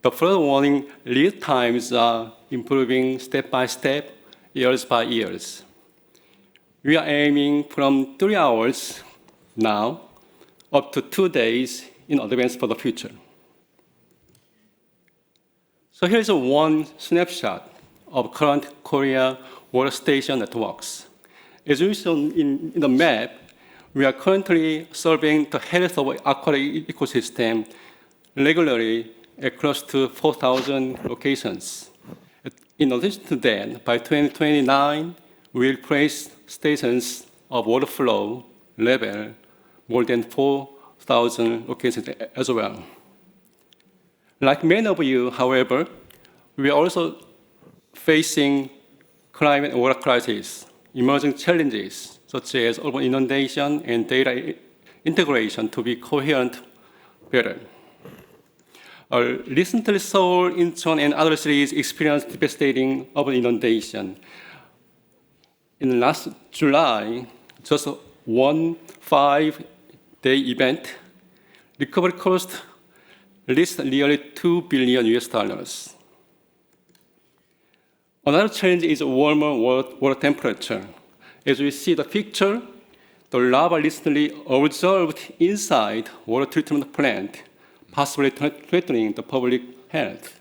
[SPEAKER 10] the flood warning lead times are improving step by step, years by years. We are aiming from 3 hours now up to 2 days in advance for the future. So here's one snapshot of current Korea water station networks. As you saw in the map, we are currently surveying the health of aquatic ecosystem regularly at close to 4,000 locations. In addition to that, by 2029, we will place stations of water flow level more than 4,000 locations as well. Like many of you, however, we are also facing climate and water crisis, emerging challenges such as urban inundation and data integration to be coherent better. Recently, Seoul, Incheon, and other cities experienced devastating urban inundation. In last July, just one 5-day event, recovery cost reached nearly $2 billion. Another challenge is warmer water temperature. As we see the picture, the lava recently observed inside water treatment plant, possibly threatening the public health.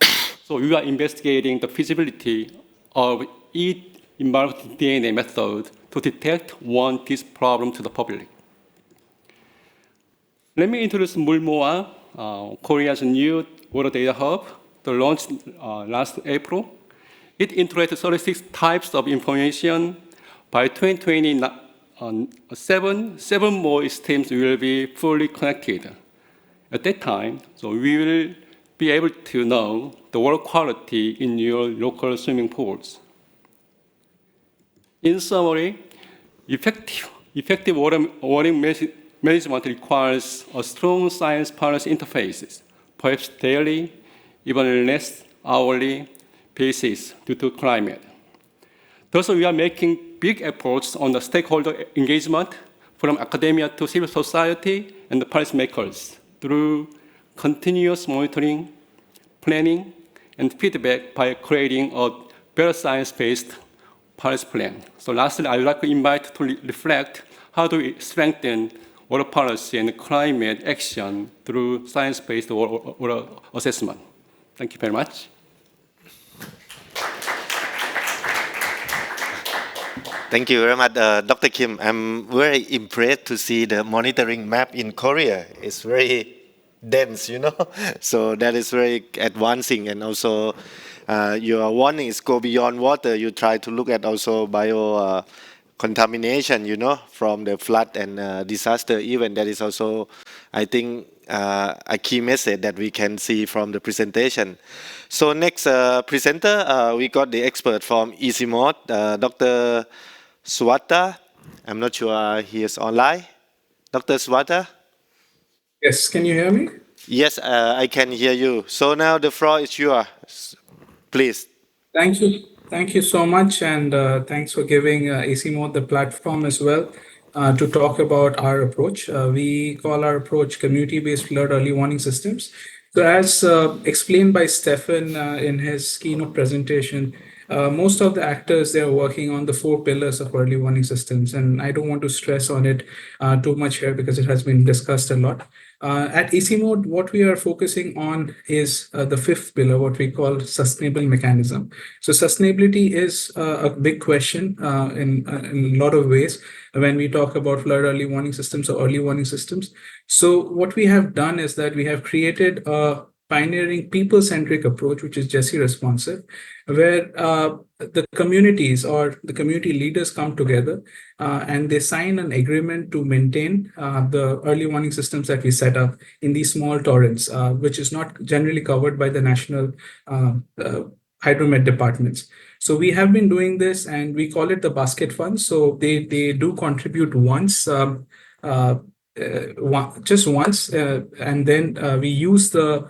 [SPEAKER 10] So we are investigating the feasibility of environmental DNA method to detect this problem to the public. Let me introduce Mulmoa, Korea's new water data hub, that launched last April. It integrated 36 types of information. By 2020, seven more streams will be fully connected. At that time, so we will be able to know the water quality in your local swimming pools. In summary, effective water management requires a strong science policy interfaces, perhaps daily, even less hourly basis due to climate. Thus, we are making big efforts on the stakeholder engagement from academia to civil society and the policymakers through continuous monitoring, planning, and feedback by creating a better science-based policy plan. So lastly, I would like to invite to reflect how do we strengthen water policy and climate action through science-based water assessment. Thank you very much.
[SPEAKER 8] Thank you very much, Dr. Kim. I'm very impressed to see the monitoring map in Korea. It's very dense, you know, so that is very advancing. And also your warnings go beyond water. You try to look at also bio contamination, you know, from the flood and disaster event. That is also, I think, a key message that we can see from the presentation. So next presenter, we got the expert from EasyMod, Dr. Swata. I'm not sure he is online. Dr. Swata?
[SPEAKER 12] Yes, can you hear me?
[SPEAKER 8] Yes, I can hear you. So now the floor is yours, please.
[SPEAKER 12] Thank you. Thank you so much. And thanks for giving EasyMod the platform as well to talk about our approach. We call our approach community-based flood early warning systems. So as explained by Stefan in his keynote presentation, most of the actors, they're working on the 4 pillars of early warning systems. And I don't want to stress on it too much here because it has been discussed a lot. At AC Mode, what we are focusing on is the 5th pillar, what we call sustainable mechanism. So sustainability is a big question in a lot of ways when we talk about flood early warning systems or early warning systems. So what we have done is that we have created a pioneering people-centric approach, which is JESI responsive, where the communities or the community leaders come together and they sign an agreement to maintain the early warning systems that we set up in these small torrents, which is not generally covered by the national hydromet departments. So we have been doing this and we call it the basket fund. So they do contribute once, just once, and then we use the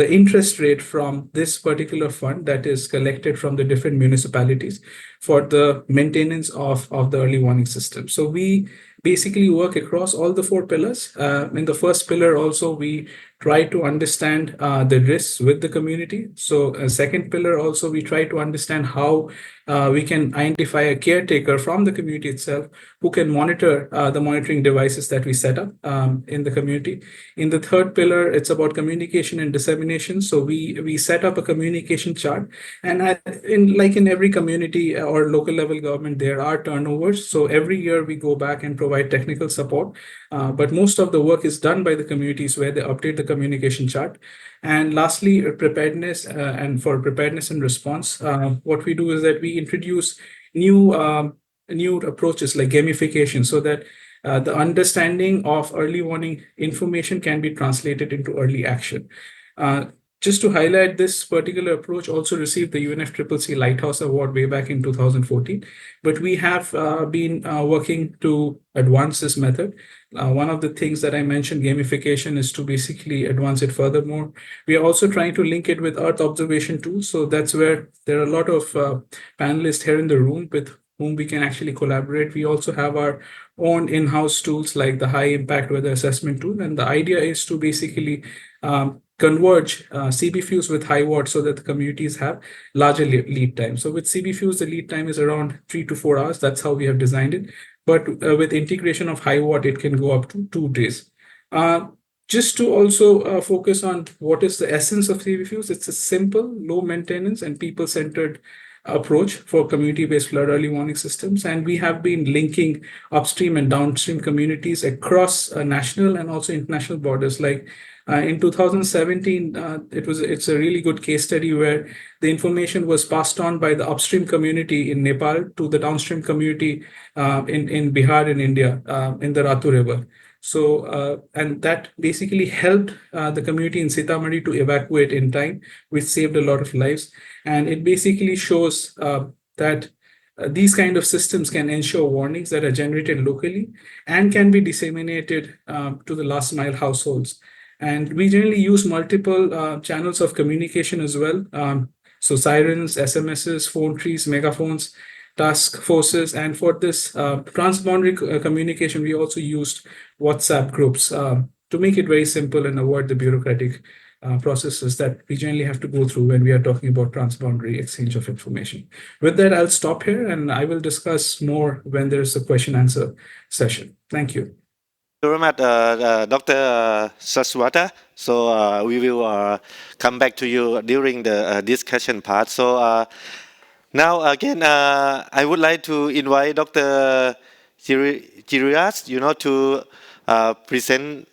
[SPEAKER 12] interest rate from this particular fund that is collected from the different municipalities for the maintenance of the early warning system. So we basically work across all the 4 pillars. In the first pillar also, we try to understand the risks with the community. So second pillar also, we try to understand how we can identify a caretaker from the community itself who can monitor the monitoring devices that we set up in the community. In the third pillar, it's about communication and dissemination. So we set up a communication chart, and like in every community or local level government, there are turnovers. So every year we go back and provide technical support, but most of the work is done by the communities where they update the communication chart. And lastly, preparedness, and for preparedness and response, what we do is that we introduce new approaches like gamification so that the understanding of early warning information can be translated into early action. Just to highlight, this particular approach also received the UNFCCC Lighthouse Award way back in 2014, but we have been working to advance this method. One of the things that I mentioned, gamification, is to basically advance it furthermore. We are also trying to link it with Earth observation tools. So that's where there are a lot of panelists here in the room with whom we can actually collaborate. We also have our own in-house tools like the high impact weather assessment tool. And the idea is to basically converge CBFUs with high watt so that the communities have larger lead time. So with CBFUs, the lead time is around 3 to 4 hours. That's how we have designed it. But with integration of high watt, it can go up to 2 days. Just to also focus on what is the essence of CBFUs, it's a simple, low maintenance and people-centered approach for community-based flood early warning systems. And we have been linking upstream and downstream communities across national and also international borders. Like in 2017, it's a really good case study where the information was passed on by the upstream community in Nepal to the downstream community in Bihar in India, in the Ratu River. So, and that basically helped the community in Sitamarhi to evacuate in time, which saved a lot of lives. And it basically shows that these kind of systems can ensure warnings that are generated locally and can be disseminated to the last mile households. And we generally use multiple channels of communication as well. So sirens, SMSs, phone trees, megaphones, task forces. And for this transboundary communication, we also used WhatsApp groups to make it very simple and avoid the bureaucratic processes that we generally have to go through when we are talking about transboundary exchange of information. With that, I'll stop here and I will discuss more when there's a question answer session. Thank you.
[SPEAKER 8] Very much, Dr. Saswata. So we will come back to you during the discussion part. So now again, I would like to invite Dr. Chirias, to present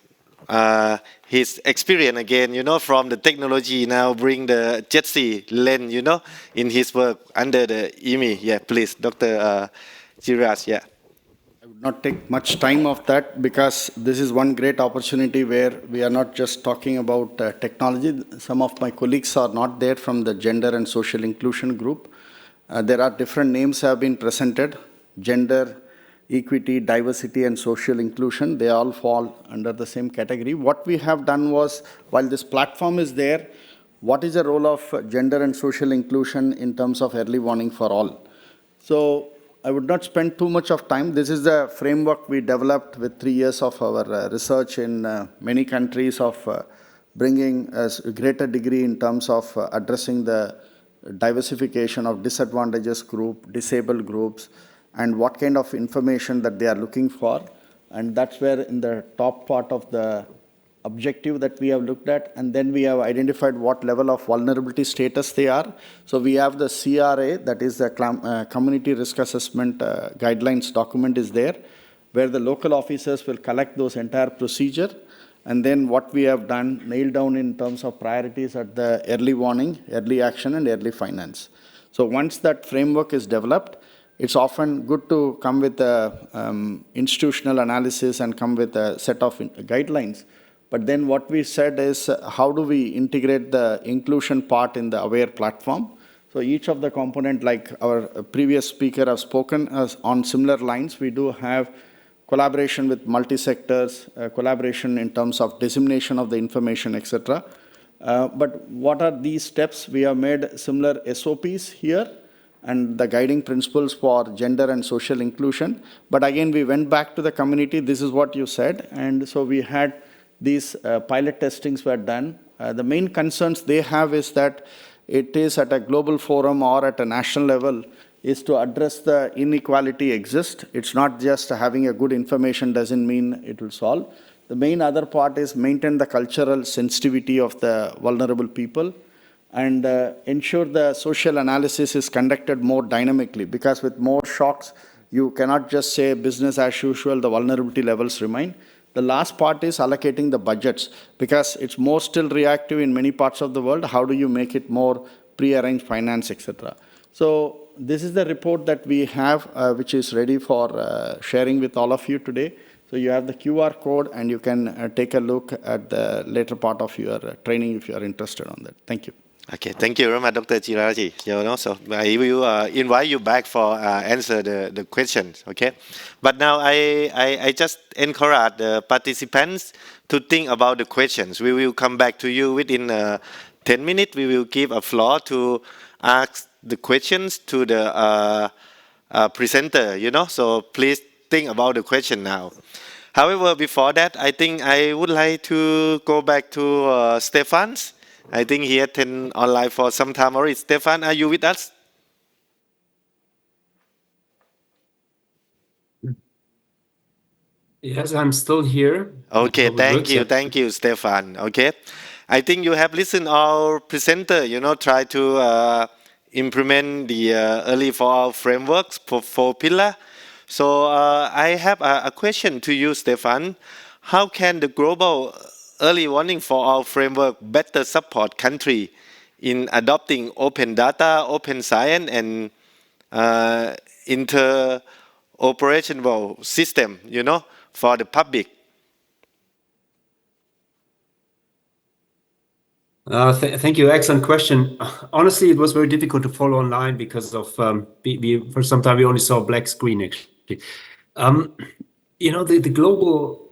[SPEAKER 8] his experience again, from the technology now bring the JESI lens, in his work under the EMI. Yeah, please, Dr. Chirias, yeah.
[SPEAKER 5] I would not take much time of that because this is one great opportunity where we are not just talking about technology. Some of my colleagues are not there from the gender and social inclusion group. There are different names have been presented: gender, equity, diversity, and social inclusion. They all fall under the same category. What we have done was, while this platform is there, what is the role of gender and social inclusion in terms of early warning for all? So I would not spend too much of time. This is the framework we developed with 3 years of our research in many countries of bringing a greater degree in terms of addressing the diversification of disadvantaged group, disabled groups, and what kind of information that they are looking for. And that's where in the top part of the objective that we have looked at, and then we have identified what level of vulnerability status they are. So we have the CRA, that is the Community Risk Assessment Guidelines document is there, where the local officers will collect those entire procedure. And then what we have done, nailed down in terms of priorities at the early warning, early action, and early finance. So once that framework is developed, it's often good to come with a institutional analysis and come with a set of guidelines. But then what we said is, how do we integrate the inclusion part in the AWARE platform? So each of the component, like our previous speaker have spoken on similar lines, we do have collaboration with multi-sectors, collaboration in terms of dissemination of the information, etc. But what are these steps? We have made similar SOPs here and the guiding principles for gender and social inclusion. But again, we went back to the community. This is what you said. And so we had these pilot testings were done. The main concerns they have is that it is at a global forum or at a national level is to address the inequality exist. It's not just having a good information doesn't mean it will solve. The main other part is maintain the cultural sensitivity of the vulnerable people and ensure the social analysis is conducted more dynamically, because with more shocks, you cannot just say business as usual, the vulnerability levels remain. The last part is allocating the budgets, because it's more still reactive in many parts of the world. How do you make it more pre-arranged finance, etc.? So this is the report that we have, which is ready for sharing with all of you today. So you have the QR code, and you can take a look at the later part of your training if you are interested on that. Thank you.
[SPEAKER 8] Okay, thank you very much, Dr. Chiraji. So I will invite you back for answer the questions. Okay, but now I just encourage the participants to think about the questions. We will come back to you within 10 minutes. We will give a floor to ask the questions to the presenter. So please think about the question now. However, before that, I think I would like to go back to Stefan's. I think he attended online for some time already. Stefan, are you with us?
[SPEAKER 2] Yes, I'm still here.
[SPEAKER 8] Okay, thank you, Stefan. Okay, I think you have listened our presenter, try to implement the early fallout frameworks for 4 pillars. So I have a question to you, Stefan. How can the global early warning for our framework better support country in adopting open data, open science, and interoperable system, for the public?
[SPEAKER 2] Thank you. Excellent question. Honestly, it was very difficult to follow online because of for some time we only saw a black screen actually. The global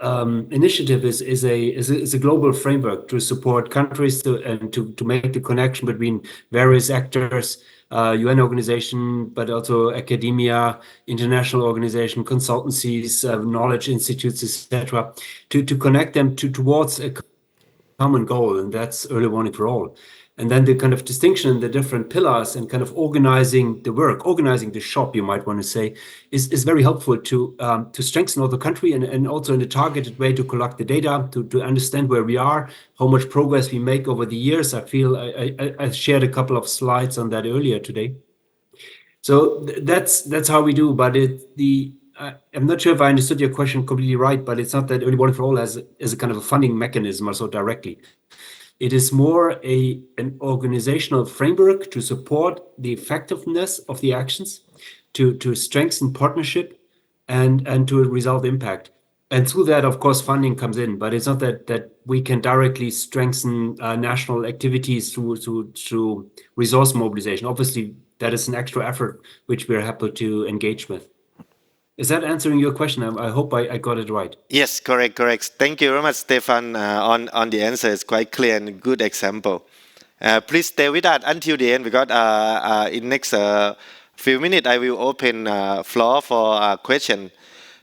[SPEAKER 2] initiative is a global framework to support countries to make the connection between various actors, UN organization, but also academia, international organization, consultancies, knowledge institutes, etc., to connect them towards a common goal, and that's early warning for all. And then the kind of distinction in the different pillars and kind of organizing the work, organizing the shop, you might want to say, is very helpful to strengthen all the country and also in a targeted way to collect the data, to understand where we are, how much progress we make over the years. I feel I shared a couple of slides on that earlier today. So that's how we do, but I'm not sure if I understood your question completely right, but it's not that early warning for all as a kind of a funding mechanism or so directly. It is more an organizational framework to support the effectiveness of the actions, to strengthen partnership and to resolve impact. And through that, of course, funding comes in, but it's not that we can directly strengthen national activities through resource mobilization. Obviously, that is an extra effort which we're happy to engage with. Is that answering your question? I hope I got it right.
[SPEAKER 8] Yes, correct. Thank you very much, Stefan, on the answer. It's quite clear and a good example. Please stay with us until the end, because in next few minutes, I will open floor for question.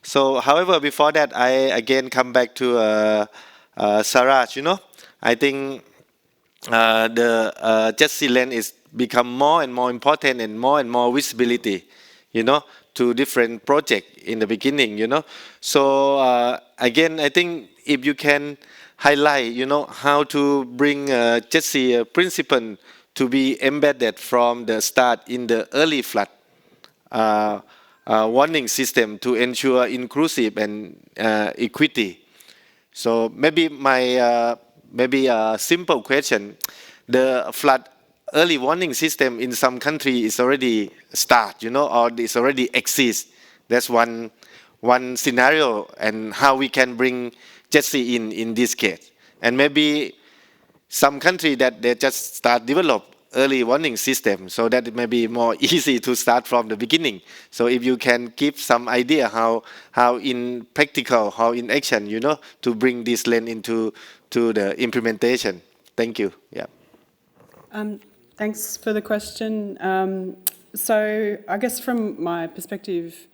[SPEAKER 8] So, however, before that, I again come back to Saraj. I think the jet sea lane is become more and more important and more visibility, to different projects in the beginning, So again, I think if you can highlight, how to bring jet sea principle to be embedded from the start in the early flood warning system to ensure inclusive and equity. So maybe maybe a simple question: the flood early warning system in some country is already start, or is already exists. That's one scenario, and how we can bring jet sea in this case. And maybe some country that they just start develop early warning system, so that it may be more easy to start from the beginning. So if you can give some idea how in practical, how in action, to bring this lane into the implementation. Thank you. Yeah.
[SPEAKER 9] Thanks for the question. So I guess from my perspective,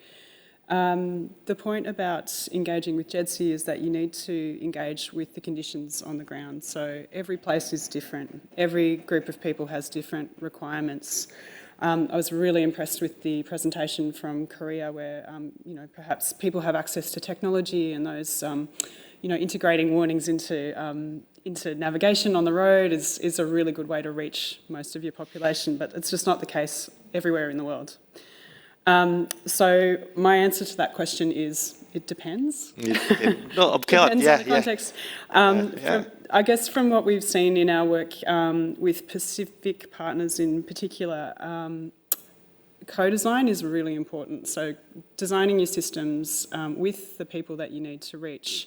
[SPEAKER 9] the point about engaging with JEDC is that you need to engage with the conditions on the ground. So every place is different. Every group of people has different requirements. I was really impressed with the presentation from Korea where, perhaps people have access to technology and those, integrating warnings into navigation on the road is a really good way to reach most of your population, but it's just not the case everywhere in the world. So my answer to that question is it depends.
[SPEAKER 8] No, of course,
[SPEAKER 9] depends on the context. I guess from what we've seen in our work with Pacific partners in particular, co-design is really important. So designing your systems with the people that you need to reach.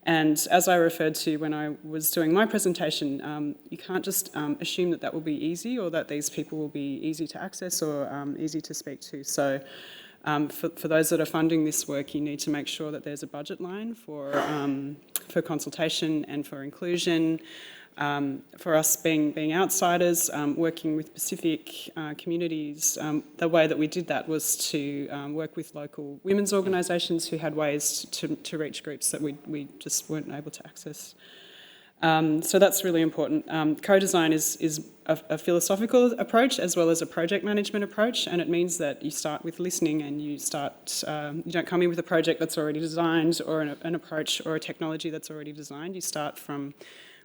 [SPEAKER 9] And as I referred to when I was doing my presentation, you can't just assume that will be easy or that these people will be easy to access or easy to speak to. So for those that are funding this work, you need to make sure that there's a budget line for consultation and for inclusion. For us being outsiders, working with Pacific communities, the way that we did that was to work with local women's organisations who had ways to reach groups that we just weren't able to access. So that's really important. Co-design is a philosophical approach as well as a project management approach, and it means that you start with listening and you don't come in with a project that's already designed or an approach or a technology that's already designed. You start from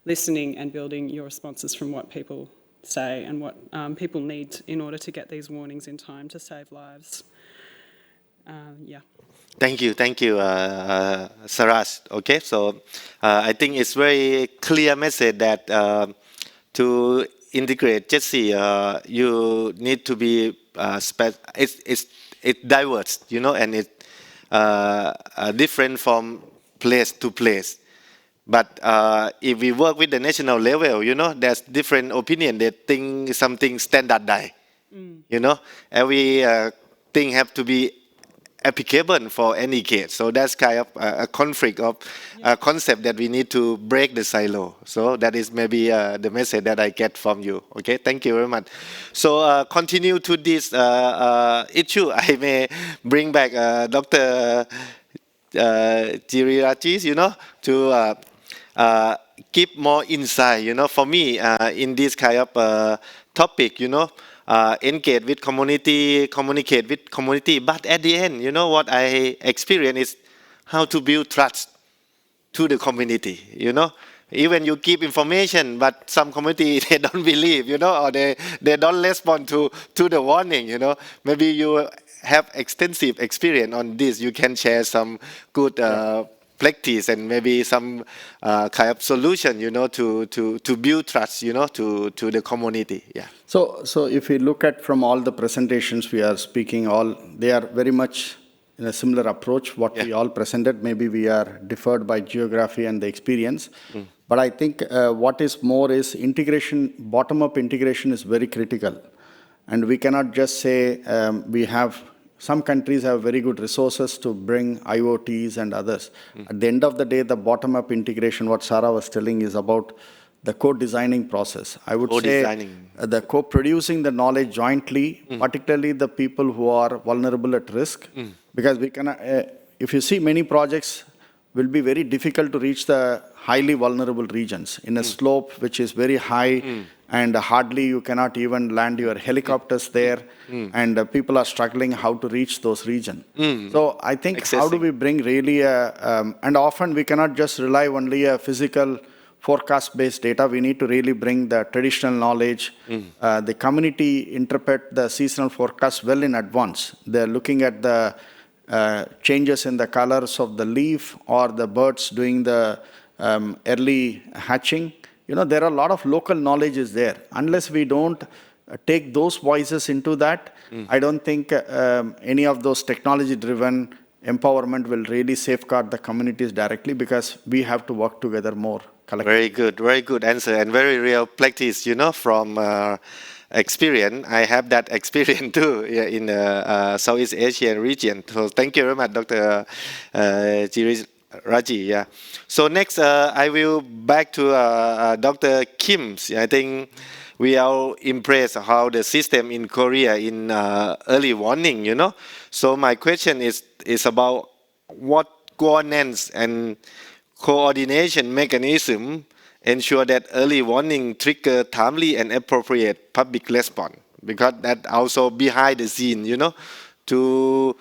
[SPEAKER 9] listening and building your responses from what people say and what people need in order to get these warnings in time to save lives.
[SPEAKER 8] Thank you, Saraj. Okay, so I think it's very clear message that to integrate JETSI, you need to be it's diverse, and it's different from place to place. But if we work with the national level, there's different opinion. They think something standardized. Every thing have to be applicable for any case. So that's kind of a conflict of a concept that we need to break the silo. So that is maybe the message that I get from you. Okay, thank you very much. So continue to this issue. I may bring back Dr. Girirajis, to give more insight, for me, in this kind of topic, engage with community, communicate with community. But at the end, what I experience is how to build trust to the community, Even you give information, but some community, they don't believe, or they don't respond to the warning, Maybe you have extensive experience on this. You can share some good practice and maybe some kind of solution, to build trust, to the community. Yeah.
[SPEAKER 5] So if we look at from all the presentations we are speaking, they are very much in a similar approach. What we all presented, maybe we are differed by geography and the experience. But I think what is more is integration, bottom-up integration is very critical. And we cannot just say some countries have very good resources to bring IoTs and others. At the end of the day, the bottom-up integration, what Sarah was telling, is about the co-designing process. I would say the co-producing the knowledge jointly, particularly the people who are vulnerable at risk. Because we cannot, if you see many projects, will be very difficult to reach the highly vulnerable regions in a slope which is very high and hardly you cannot even land your helicopters there and people are struggling how to reach those regions. So I think how do we bring really and often we cannot just rely only a physical forecast-based data. We need to really bring the traditional knowledge. The community interpret the seasonal forecast well in advance. They're looking at the changes in the colors of the leaf or the birds doing the early hatching. You know, there are a lot of local knowledge is there. Unless we don't take those voices into that, I don't think any of those technology-driven empowerment will really safeguard the communities directly, because we have to work together more collectively.
[SPEAKER 8] Very good answer, and very real practice, you know, from experience. I have that experience too in Southeast Asian region. So thank you very much, Dr. Raji. Yeah. So next, I will back to Dr. Kim. I think we are impressed how the system in Korea in early warning, you know. So my question is about what governance and coordination mechanism ensure that early warning trigger timely and appropriate public response, because that also behind the scene, you know, to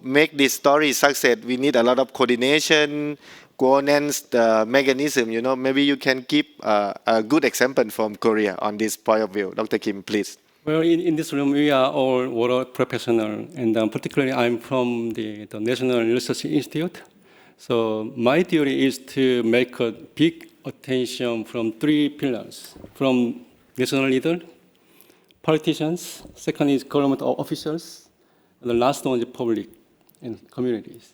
[SPEAKER 8] make this story success, we need a lot of coordination, governance, the mechanism, you know. Maybe you can give a good example from Korea on this point of view. Dr. Kim, please.
[SPEAKER 10] Well, in this room, we are all water professionals, and particularly I'm from the National Research Institute. So my theory is to make a big attention from three pillars: from national leader, politicians, second is government officials, and the last one is public and communities.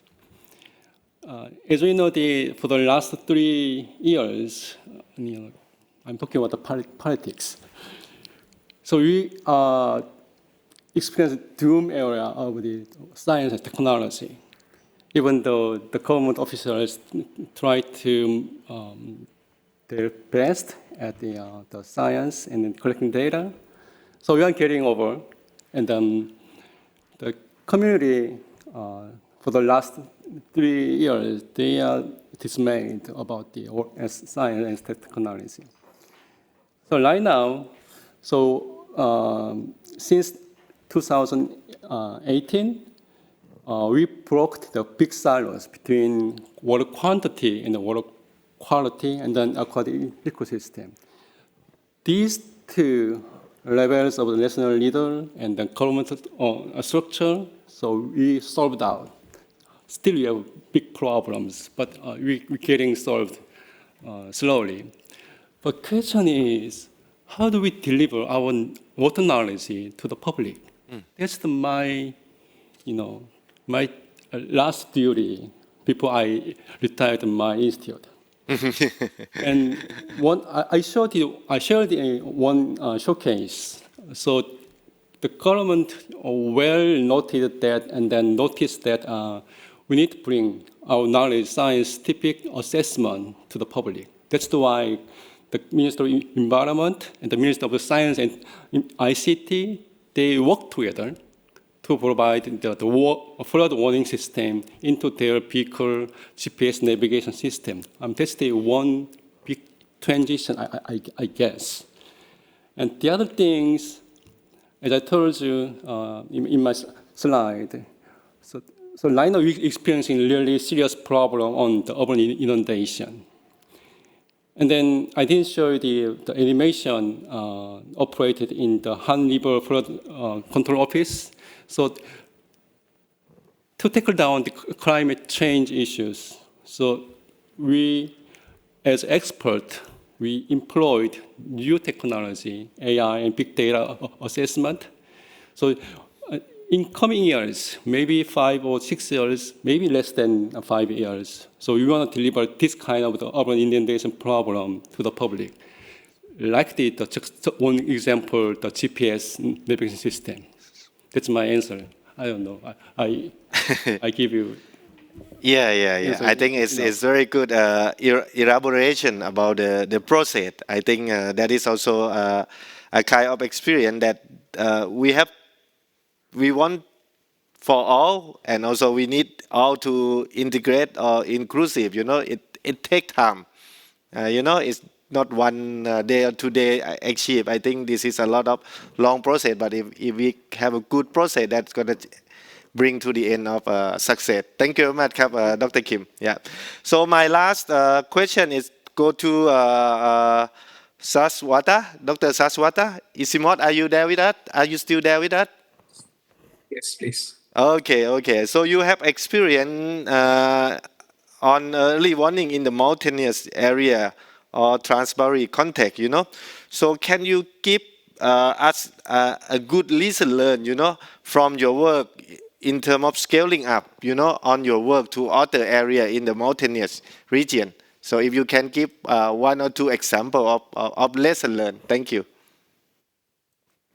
[SPEAKER 10] As we know, for the last 3 years, you know, I'm talking about the politics. So we experienced doom era of the science and technology. Even though the government officials try to their best at the science and collecting data, so we are getting over, and then the community for the last 3 years they are dismayed about the science and technology. So right now, since 2018. We broke the big silos between water quantity and the water quality, and then aquatic ecosystem. These two levels of the national leader and the government structure, so we solved out. Still, we have big problems, but we're getting solved slowly. But the question is, how do we deliver our water knowledge to the public? That's my last duty before I retired my institute. And I shared one showcase. So the government well noted that, and then noticed that we need to bring our knowledge, scientific assessment to the public. That's why the Minister of Environment and the Minister of Science and ICT, they work together to provide the flood warning system into their vehicle GPS navigation system. That's the one big transition, I guess. And the other things, as I told you in my slide, so right now we're experiencing really serious problem on the urban inundation. And then I didn't show you the animation operated in the Han River Flood Control Office. So to tackle down the climate change issues, so we, as experts, we employed new technology, AI and big data assessment. So in coming years, maybe 5 or 6 years, maybe less than 5 years. So we want to deliver this kind of the urban inundation problem to the public. Like just one example, the GPS navigation system. That's my answer. I don't know. I give you.
[SPEAKER 8] Yeah. I think it's very good elaboration about the process. I think that is also a kind of experience that we want for all, and also we need all to integrate or inclusive. It takes time. It's not one day or 2 day achieve. I think this is a lot of long process, but if we have a good process, that's going to bring to the end of success. Thank you very much, Dr. Kim. Yeah. So my last question is go to Saswata, Dr. Saswata. Isimot, are you there with us? Are you still there with us?
[SPEAKER 12] Yes, please.
[SPEAKER 8] Okay. So you have experience on early warning in the mountainous area or transboundary context, So can you give us a good lesson learned, from your work in terms of scaling up, on your work to other area in the mountainous region? So if you can give 1 or 2 examples of lesson learned. Thank you.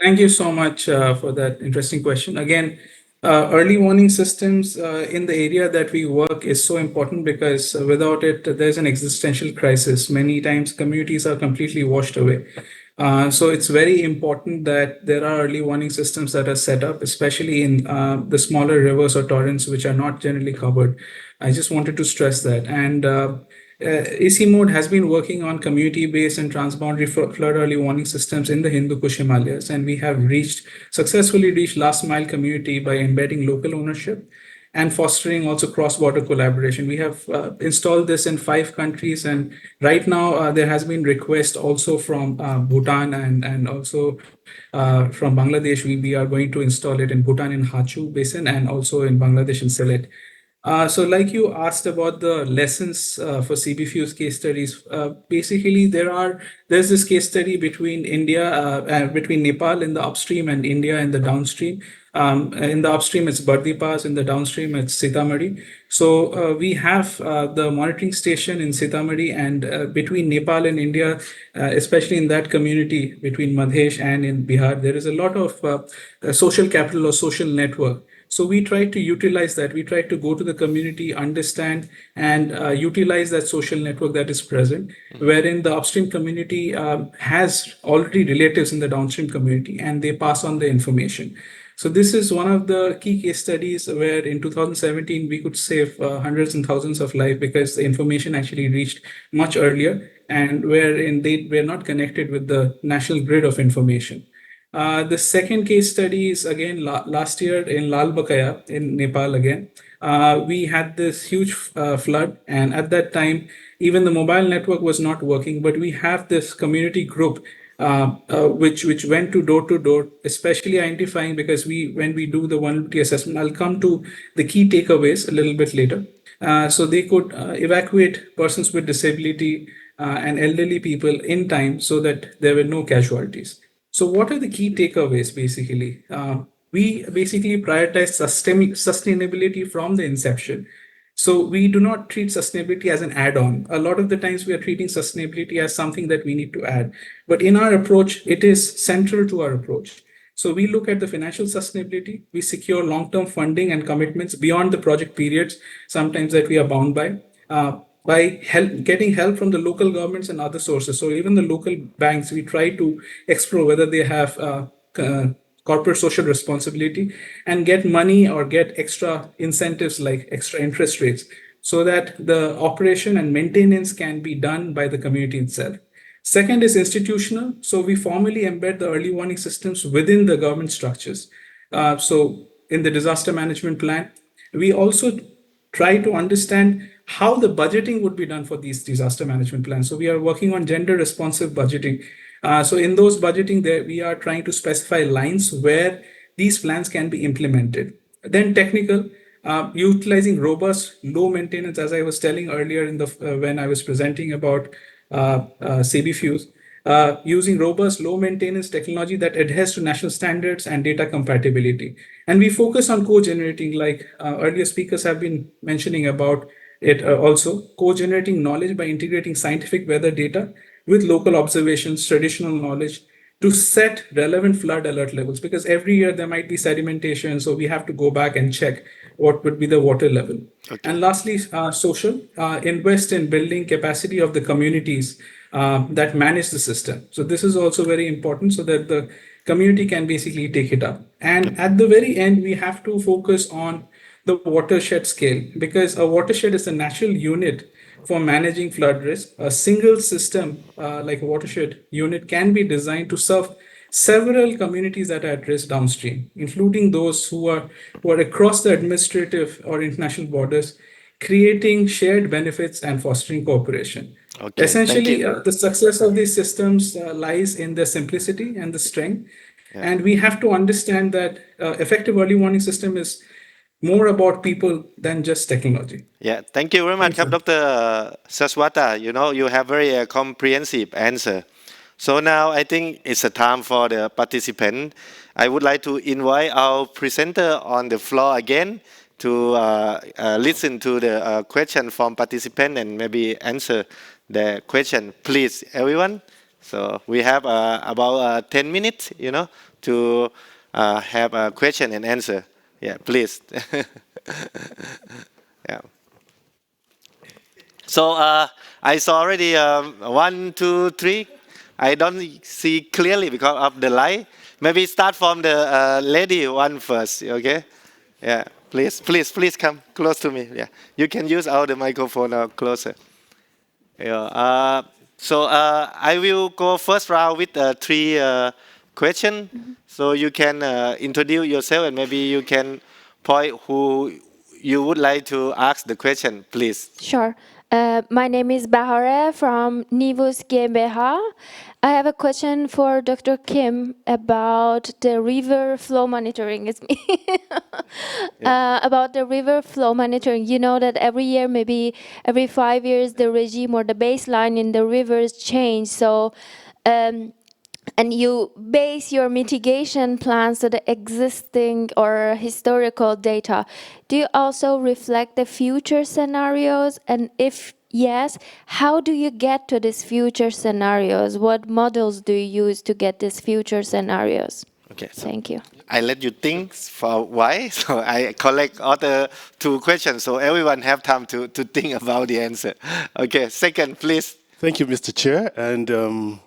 [SPEAKER 12] Thank you so much for that interesting question. Again, early warning systems in the area that we work is so important because without it, there's an existential crisis. Many times communities are completely washed away. So it's very important that there are early warning systems that are set up, especially in the smaller rivers or torrents, which are not generally covered. I just wanted to stress that. And AC Mode has been working on community-based and transboundary flood early warning systems in the Hindu Kush Himalayas, and we have successfully reached last mile community by embedding local ownership and fostering also cross-border collaboration. We have installed this in 5 countries, and right now there has been request also from Bhutan and also from Bangladesh. We are going to install it in Bhutan in Hachu Basin and also in Bangladesh in Sylhet. So like you asked about the lessons for CBFU's case studies, basically there's this case study between between Nepal in the upstream and India in the downstream. In the upstream, it's Bardi Pass. In the downstream, it's Sitamarhi. So we have the monitoring station in Sitamarhi, and between Nepal and India, especially in that community between Madhesh and in Bihar, there is a lot of social capital or social network. So we try to utilize that. We try to go to the community, understand, and utilize that social network that is present, wherein the upstream community has already relatives in the downstream community, and they pass on the information. So this is one of the key case studies where in 2017, we could save hundreds and thousands of lives because the information actually reached much earlier, and wherein they were not connected with the national grid of information. The second case study is again last year in Lal Bakaya in Nepal again. We had this huge flood, and at that time, even the mobile network was not working, but we have this community group which went to door, especially identifying, because when we do the vulnerability assessment, I'll come to the key takeaways a little bit later. So they could evacuate persons with disability and elderly people in time so that there were no casualties. So what are the key takeaways, basically? We basically prioritize sustainability from the inception. So we do not treat sustainability as an add-on. A lot of the times we are treating sustainability as something that we need to add. But in our approach, it is central to our approach. So we look at the financial sustainability. We secure long-term funding and commitments beyond the project periods, sometimes that we are bound by getting help from the local governments and other sources. So even the local banks, we try to explore whether they have corporate social responsibility and get money or get extra incentives like extra interest rates so that the operation and maintenance can be done by the community itself. Second is institutional. So we formally embed the early warning systems within the government structures. So in the disaster management plan, we also try to understand how the budgeting would be done for these disaster management plans. So we are working on gender responsive budgeting. So in those budgeting there, we are trying to specify lines where these plans can be implemented. Then technical, utilizing robust, low maintenance, as I was telling earlier in the when I was presenting about CBFUs, using robust, low maintenance technology that adheres to national standards and data compatibility. And we focus on co-generating, like earlier speakers have been mentioning about it also, co-generating knowledge by integrating scientific weather data with local observations, traditional knowledge to set relevant flood alert levels, because every year there might be sedimentation, so we have to go back and check what would be the water level. Okay. And lastly, social, invest in building capacity of the communities that manage the system. So this is also very important so that the community can basically take it up. And at the very end, we have to focus on the watershed scale, because a watershed is a natural unit for managing flood risk. A single system like a watershed unit can be designed to serve several communities that are at risk downstream, including those who are across the administrative or international borders, creating shared benefits and fostering cooperation.
[SPEAKER 8] Okay,
[SPEAKER 12] Essentially, the success of these systems lies in their simplicity and the strength.
[SPEAKER 8] Yeah.
[SPEAKER 12] And we have to understand that effective early warning system is more about people than just technology.
[SPEAKER 8] Yeah, thank you very much,
[SPEAKER 12] Thanks,
[SPEAKER 8] Dr. Saswata. You have very comprehensive answer. So now I think it's a time for the participant. I would like to invite our presenter on the floor again to listen to the question from participant and maybe answer the question, please, everyone. So we have about 10 minutes, to have a question and answer. Yeah, please. Yeah. So I saw already 1, 2, 3. I don't see clearly because of the light. Maybe start from the lady one first, okay? Yeah, please come close to me. Yeah, you can use the microphone closer. Yeah. So I will go first round with 3 questions. So you can introduce yourself and maybe you can point who you would like to ask the question, please.
[SPEAKER 13] Sure. My name is Bahare from Nivus GmbH. I have a question for Dr. Kim about the river flow monitoring. It's me. About the river flow monitoring. You know that every year, maybe every 5 years, the regime or the baseline in the rivers change. So, and you base your mitigation plans on the existing or historical data. Do you also reflect the future scenarios? And if yes, how do you get to these future scenarios? What models do you use to get these future scenarios?
[SPEAKER 8] Okay. So
[SPEAKER 13] thank you.
[SPEAKER 8] I let you think for why. So I collect other 2 questions so everyone have time to think about the answer. Okay, second, please.
[SPEAKER 14] Thank you, Mr. Chair. And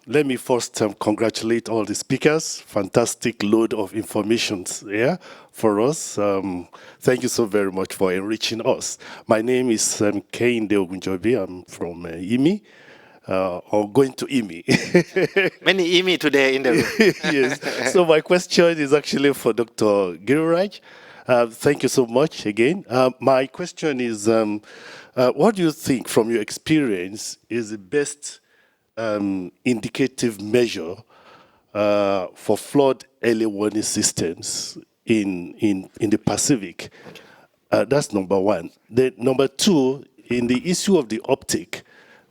[SPEAKER 14] let me first congratulate all the speakers. Fantastic load of information here for us. Thank you so very much for enriching us. My name is Kehinde Ogunjobi. I'm from IMI, or going to IMI.
[SPEAKER 8] Many IMI today in the room.
[SPEAKER 14] Yes. So my question is actually for Dr. Giriraj. Thank you so much again. My question is, what do you think, from your experience, is the best indicative measure for flood early warning systems in the Pacific? That's number one. Then number two, in the issue of the uptake,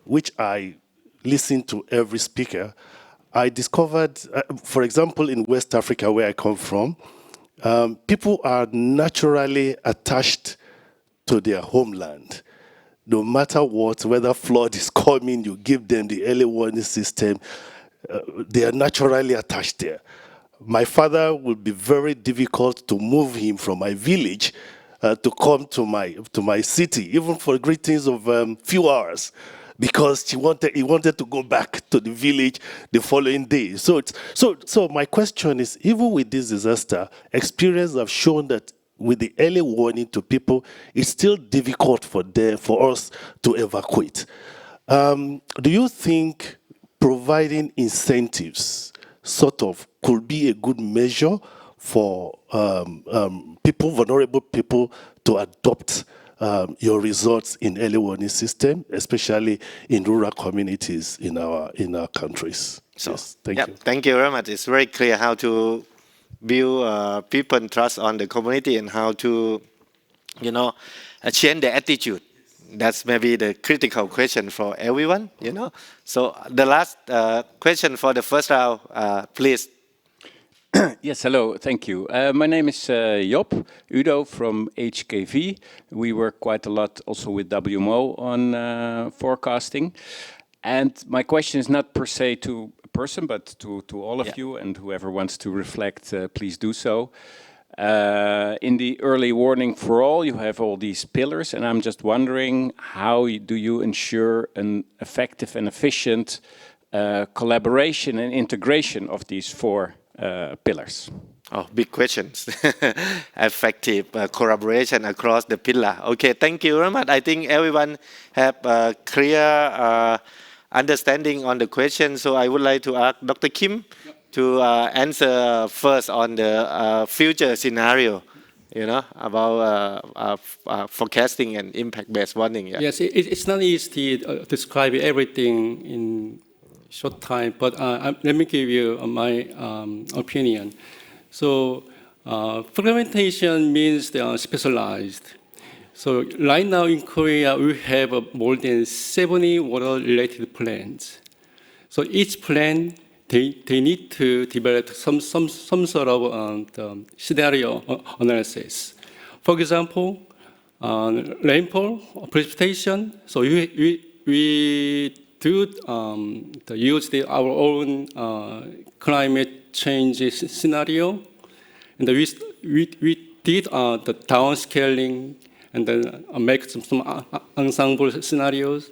[SPEAKER 14] which I listened to every speaker, I discovered, for example, in West Africa, where I come from, people are naturally attached to their homeland. No matter what, whether flood is coming, you give them the early warning system, they are naturally attached there. My father would be very difficult to move him from my village to come to my city, even for greetings of few hours, because he wanted to go back to the village the following day. So my question is, even with this disaster, experience have shown that with the early warning to people, it's still difficult for us to evacuate. Do you think providing incentives sort of could be a good measure for vulnerable people to adopt your results in early warning system, especially in rural communities in our countries?
[SPEAKER 8] So,
[SPEAKER 14] yes, thank you.
[SPEAKER 8] Thank you very much. It's very clear how to build people trust on the community and how to, change the attitude. That's maybe the critical question for everyone, So the last question for the first round, please.
[SPEAKER 15] Yes, hello, thank you. My name is Job Udo from HKV. We work quite a lot also with WMO on forecasting. And my question is not per se to a person, but to all of you, and whoever wants to reflect, please do so. In the early warning for all, you have all these pillars, and I'm just wondering, how do you ensure an effective and efficient collaboration and integration of these 4 pillars?
[SPEAKER 8] Oh, big questions. Effective collaboration across the pillar. Okay, thank you very much. I think everyone have a clear understanding on the question. So I would like to ask Dr. Kim to answer first on the future scenario, about forecasting and impact-based warning. Yeah.
[SPEAKER 10] Yes, it's not easy to describe everything in short time, but let me give you my opinion. So fragmentation means they are specialized. So right now in Korea, we have more than 70 water-related plans. So each plan, they need to develop some sort of scenario analysis. For example, rainfall, precipitation. So we do use our own climate change scenario, and we did the downscaling and then make some ensemble scenarios.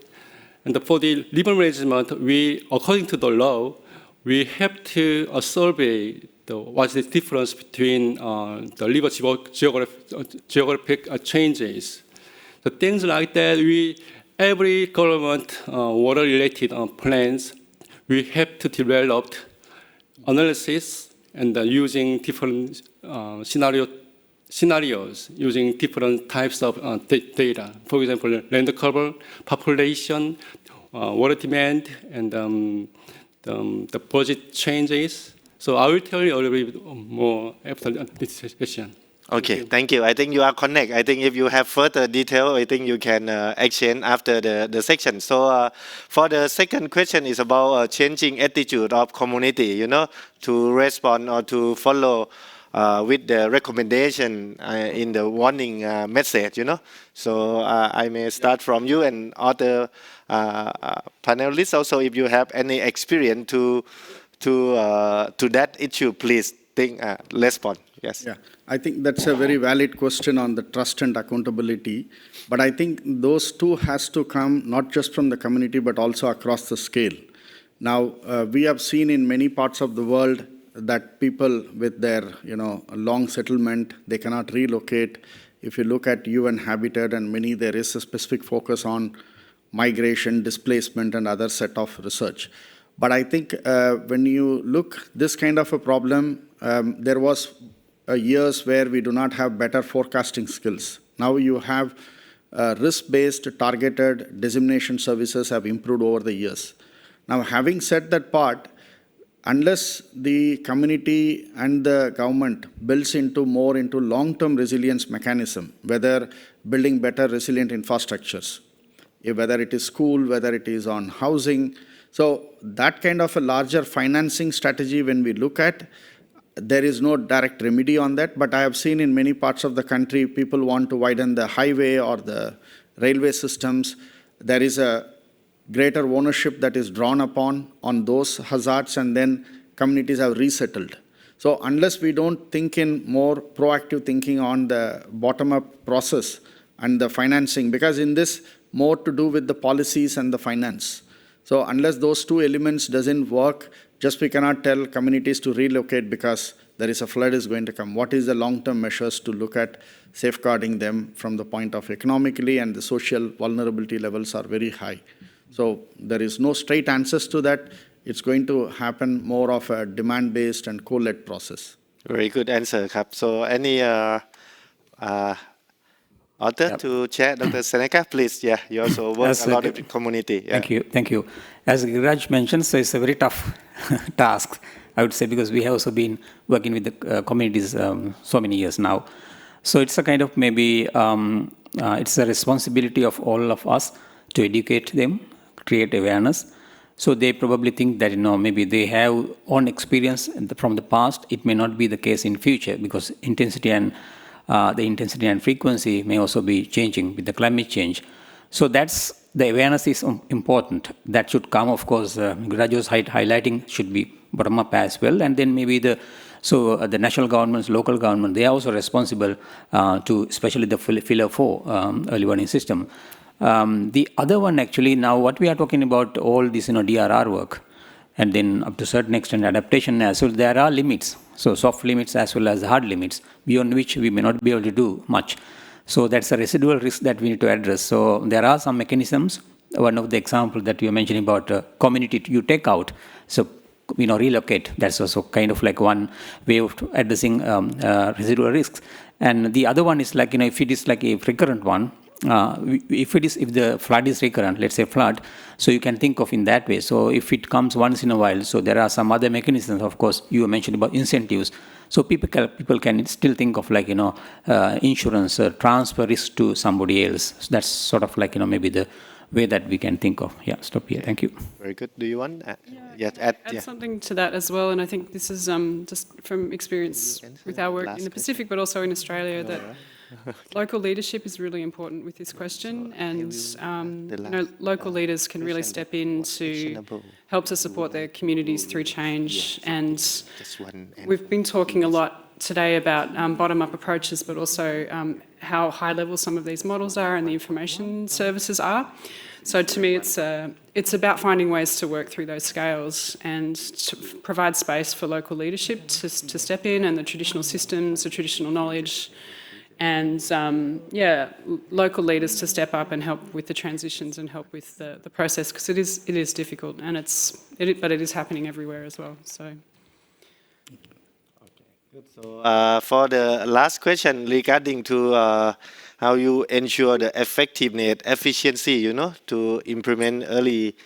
[SPEAKER 10] And for the river management, according to the law, we have to survey what's the difference between the river geographic changes. So things like that, every government water-related plans, we have to develop analysis and using different scenarios, using different types of data. For example, land cover, population, water demand, and the budget changes. So I will tell you a little bit more after this session.
[SPEAKER 8] Okay, thank you. I think you are connected. I think if you have further detail, I think you can exchange after the section. So for the second question is about changing attitude of community, to respond or to follow with the recommendation in the warning message, So I may start from you and other panelists also. If you have any experience to that issue, please respond. Yes.
[SPEAKER 5] Yeah, I think that's a very valid question on the trust and accountability. But I think those two has to come not just from the community, but also across the scale. Now, we have seen in many parts of the world that people with their, long settlement, they cannot relocate. If you look at UN Habitat and many, there is a specific focus on migration, displacement, and other set of research. But I think when you look this kind of a problem, there was years where we do not have better forecasting skills. Now you have risk-based targeted dissemination services have improved over the years. Now, having said that part, unless the community and the government builds more into long-term resilience mechanism, whether building better resilient infrastructures, whether it is school, whether it is on housing. So that kind of a larger financing strategy when we look at, there is no direct remedy on that, but I have seen in many parts of the country, people want to widen the highway or the railway systems. There is a greater ownership that is drawn upon on those hazards, and then communities have resettled. So unless we don't think in more proactive thinking on the bottom-up process and the financing, because in this, more to do with the policies and the finance. So unless those two elements doesn't work, just we cannot tell communities to relocate because there is a flood is going to come. What is the long-term measures to look at safeguarding them from the point of economically, and the social vulnerability levels are very high. So there is no straight answers to that. It's going to happen more of a demand-based and co-led process.
[SPEAKER 8] Very good answer, Kap. So any author to chair, Dr. Seneca, please. Yeah, you also work a lot with the community. Yeah.
[SPEAKER 6] Thank you. As Giraj mentioned, so it's a very tough task, I would say, because we have also been working with the communities so many years now. So it's a kind of maybe, it's a responsibility of all of us to educate them, create awareness. So they probably think that, maybe they have own experience from the past. It may not be the case in future, because the intensity and frequency may also be changing with the climate change. So that's the awareness is important. That should come, of course, Giraj highlighting should be bottom up as well. And then maybe the national governments, local government, they are also responsible to, especially the Pillar 4 early warning system. The other one actually, now what we are talking about, all this DRR work, and then up to a certain extent adaptation as well. There are limits, so soft limits as well as hard limits, beyond which we may not be able to do much. So that's a residual risk that we need to address. So there are some mechanisms. One of the examples that you mentioned about community you take out, so relocate. That's also kind of like one way of addressing residual risks. And the other one is like, if it is like a recurrent one, if the flood is recurrent, let's say flood, so you can think of in that way. So if it comes once in a while, so there are some other mechanisms. Of course, you mentioned about incentives. So people can still think of like insurance, transfer risk to somebody else. So that's sort of like maybe the way that we can think of. Yeah, stop here. Thank you.
[SPEAKER 8] Very good. Do you want?
[SPEAKER 9] Add something to that as well, and I think this is just from experience with our work in the Pacific, but also in Australia, that local leadership is really important with this question, and local leaders can really step in to help to support their communities through change. And we've been talking a lot today about bottom-up approaches, but also how high-level some of these models are and the information services are. So to me, it's about finding ways to work through those scales and to provide space for local leadership to step in, and the traditional systems, the traditional knowledge, and local leaders to step up and help with the transitions and help with the process, because it is difficult, and but it is happening everywhere as well. So.
[SPEAKER 8] So for the last question regarding to how you ensure the effectiveness, efficiency, to implement early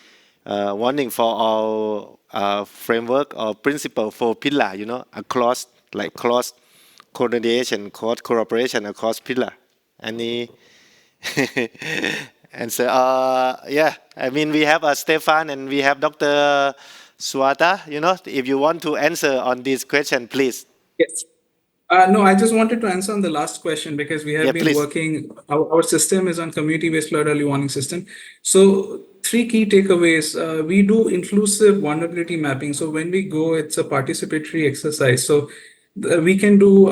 [SPEAKER 8] warning for our framework or principle for pillar, across like cross coordination, cross cooperation across pillar. Any answer? I mean, we have Stefan and we have Dr. Suwata. If you want to answer on this question, please.
[SPEAKER 12] Yes. No, I just wanted to answer on the last question, because we have been working, our system is on community-based flood early warning system. So 3 key takeaways. We do inclusive vulnerability mapping. So when we go, it's a participatory exercise. So we can do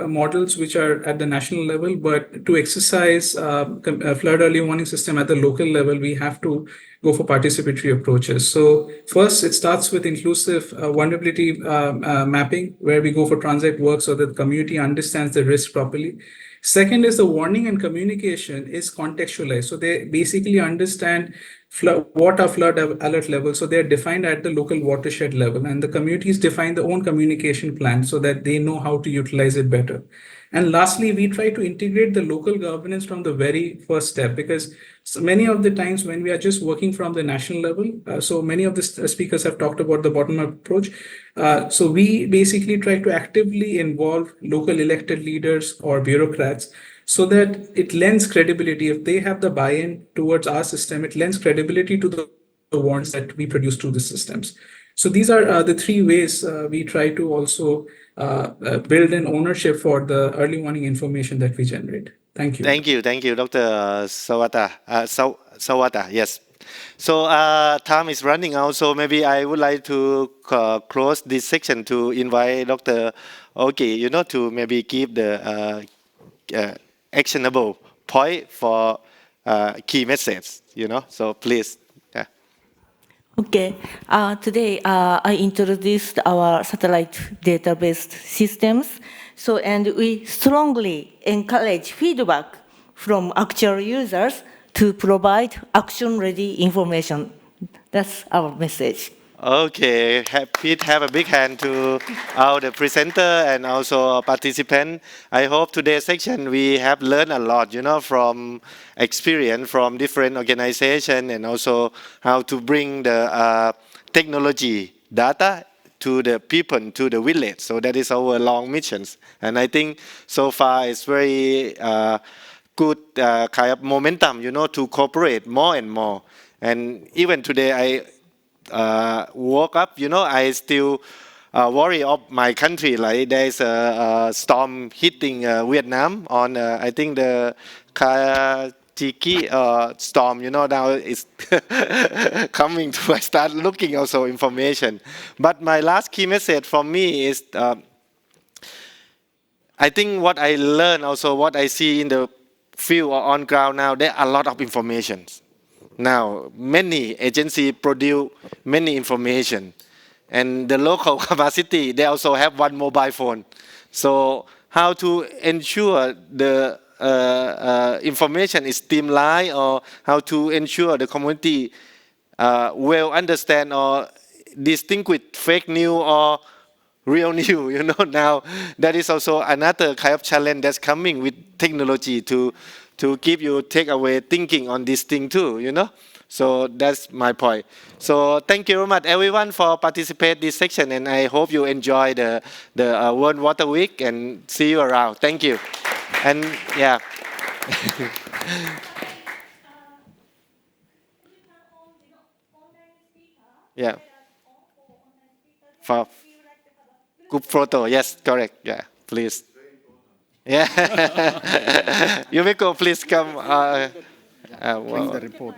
[SPEAKER 12] models which are at the national level, but to exercise flood early warning system at the local level, we have to go for participatory approaches. So first, it starts with inclusive vulnerability mapping, where we go for transect work so that the community understands the risk properly. Second is the warning and communication is contextualized. So they basically understand what are flood alert levels. So they're defined at the local watershed level, and the communities define their own communication plan so that they know how to utilize it better. And lastly, we try to integrate the local governance from the very first step, because so many of the times when we are just working from the national level, so many of the speakers have talked about the bottom-up approach. So we basically try to actively involve local elected leaders or bureaucrats so that it lends credibility. If they have the buy-in towards our system, it lends credibility to the warrants that we produce through the systems. So these are the 3 ways we try to also build an ownership for the early warning information that we generate. Thank you.
[SPEAKER 8] Thank you, Dr. Sawata. Sawata, yes. So time is running out, so maybe I would like to close this section to invite Dr. Oki, to maybe give the actionable point for key message, so please.
[SPEAKER 7] Okay. Today, I introduced our satellite data-based systems. So, and we strongly encourage feedback from actual users to provide action-ready information. That's our message.
[SPEAKER 8] Okay, please have a big hand to the presenter and also participant. I hope today's section we have learned a lot, from experience from different organizations, and also how to bring the technology data to the people, to the village. So that is our long missions. And I think so far it's very good kind of momentum, to cooperate more and more. And even today I woke up, I still worry of my country. Like there's a storm hitting Vietnam on, I think the Kajiki storm, now it's coming to, I start looking also information. But my last key message for me is, I think what I learned also, what I see in the field or on ground now, there are a lot of information. Now, many agencies produce many information. And the local capacity, they also have one mobile phone. So how to ensure the information is streamlined, or how to ensure the community will understand or distinguish fake news or real news, now that is also another kind of challenge that's coming with technology to keep you take away thinking on this thing too, So that's my point. So thank you very much everyone for participating this section, and I hope you enjoy the World Water Week, and see you around. Thank you. And yeah. Yeah. For group photo, yes, correct. Yeah, please. Yeah. Yumiko, please come.
[SPEAKER 5] Bring the report.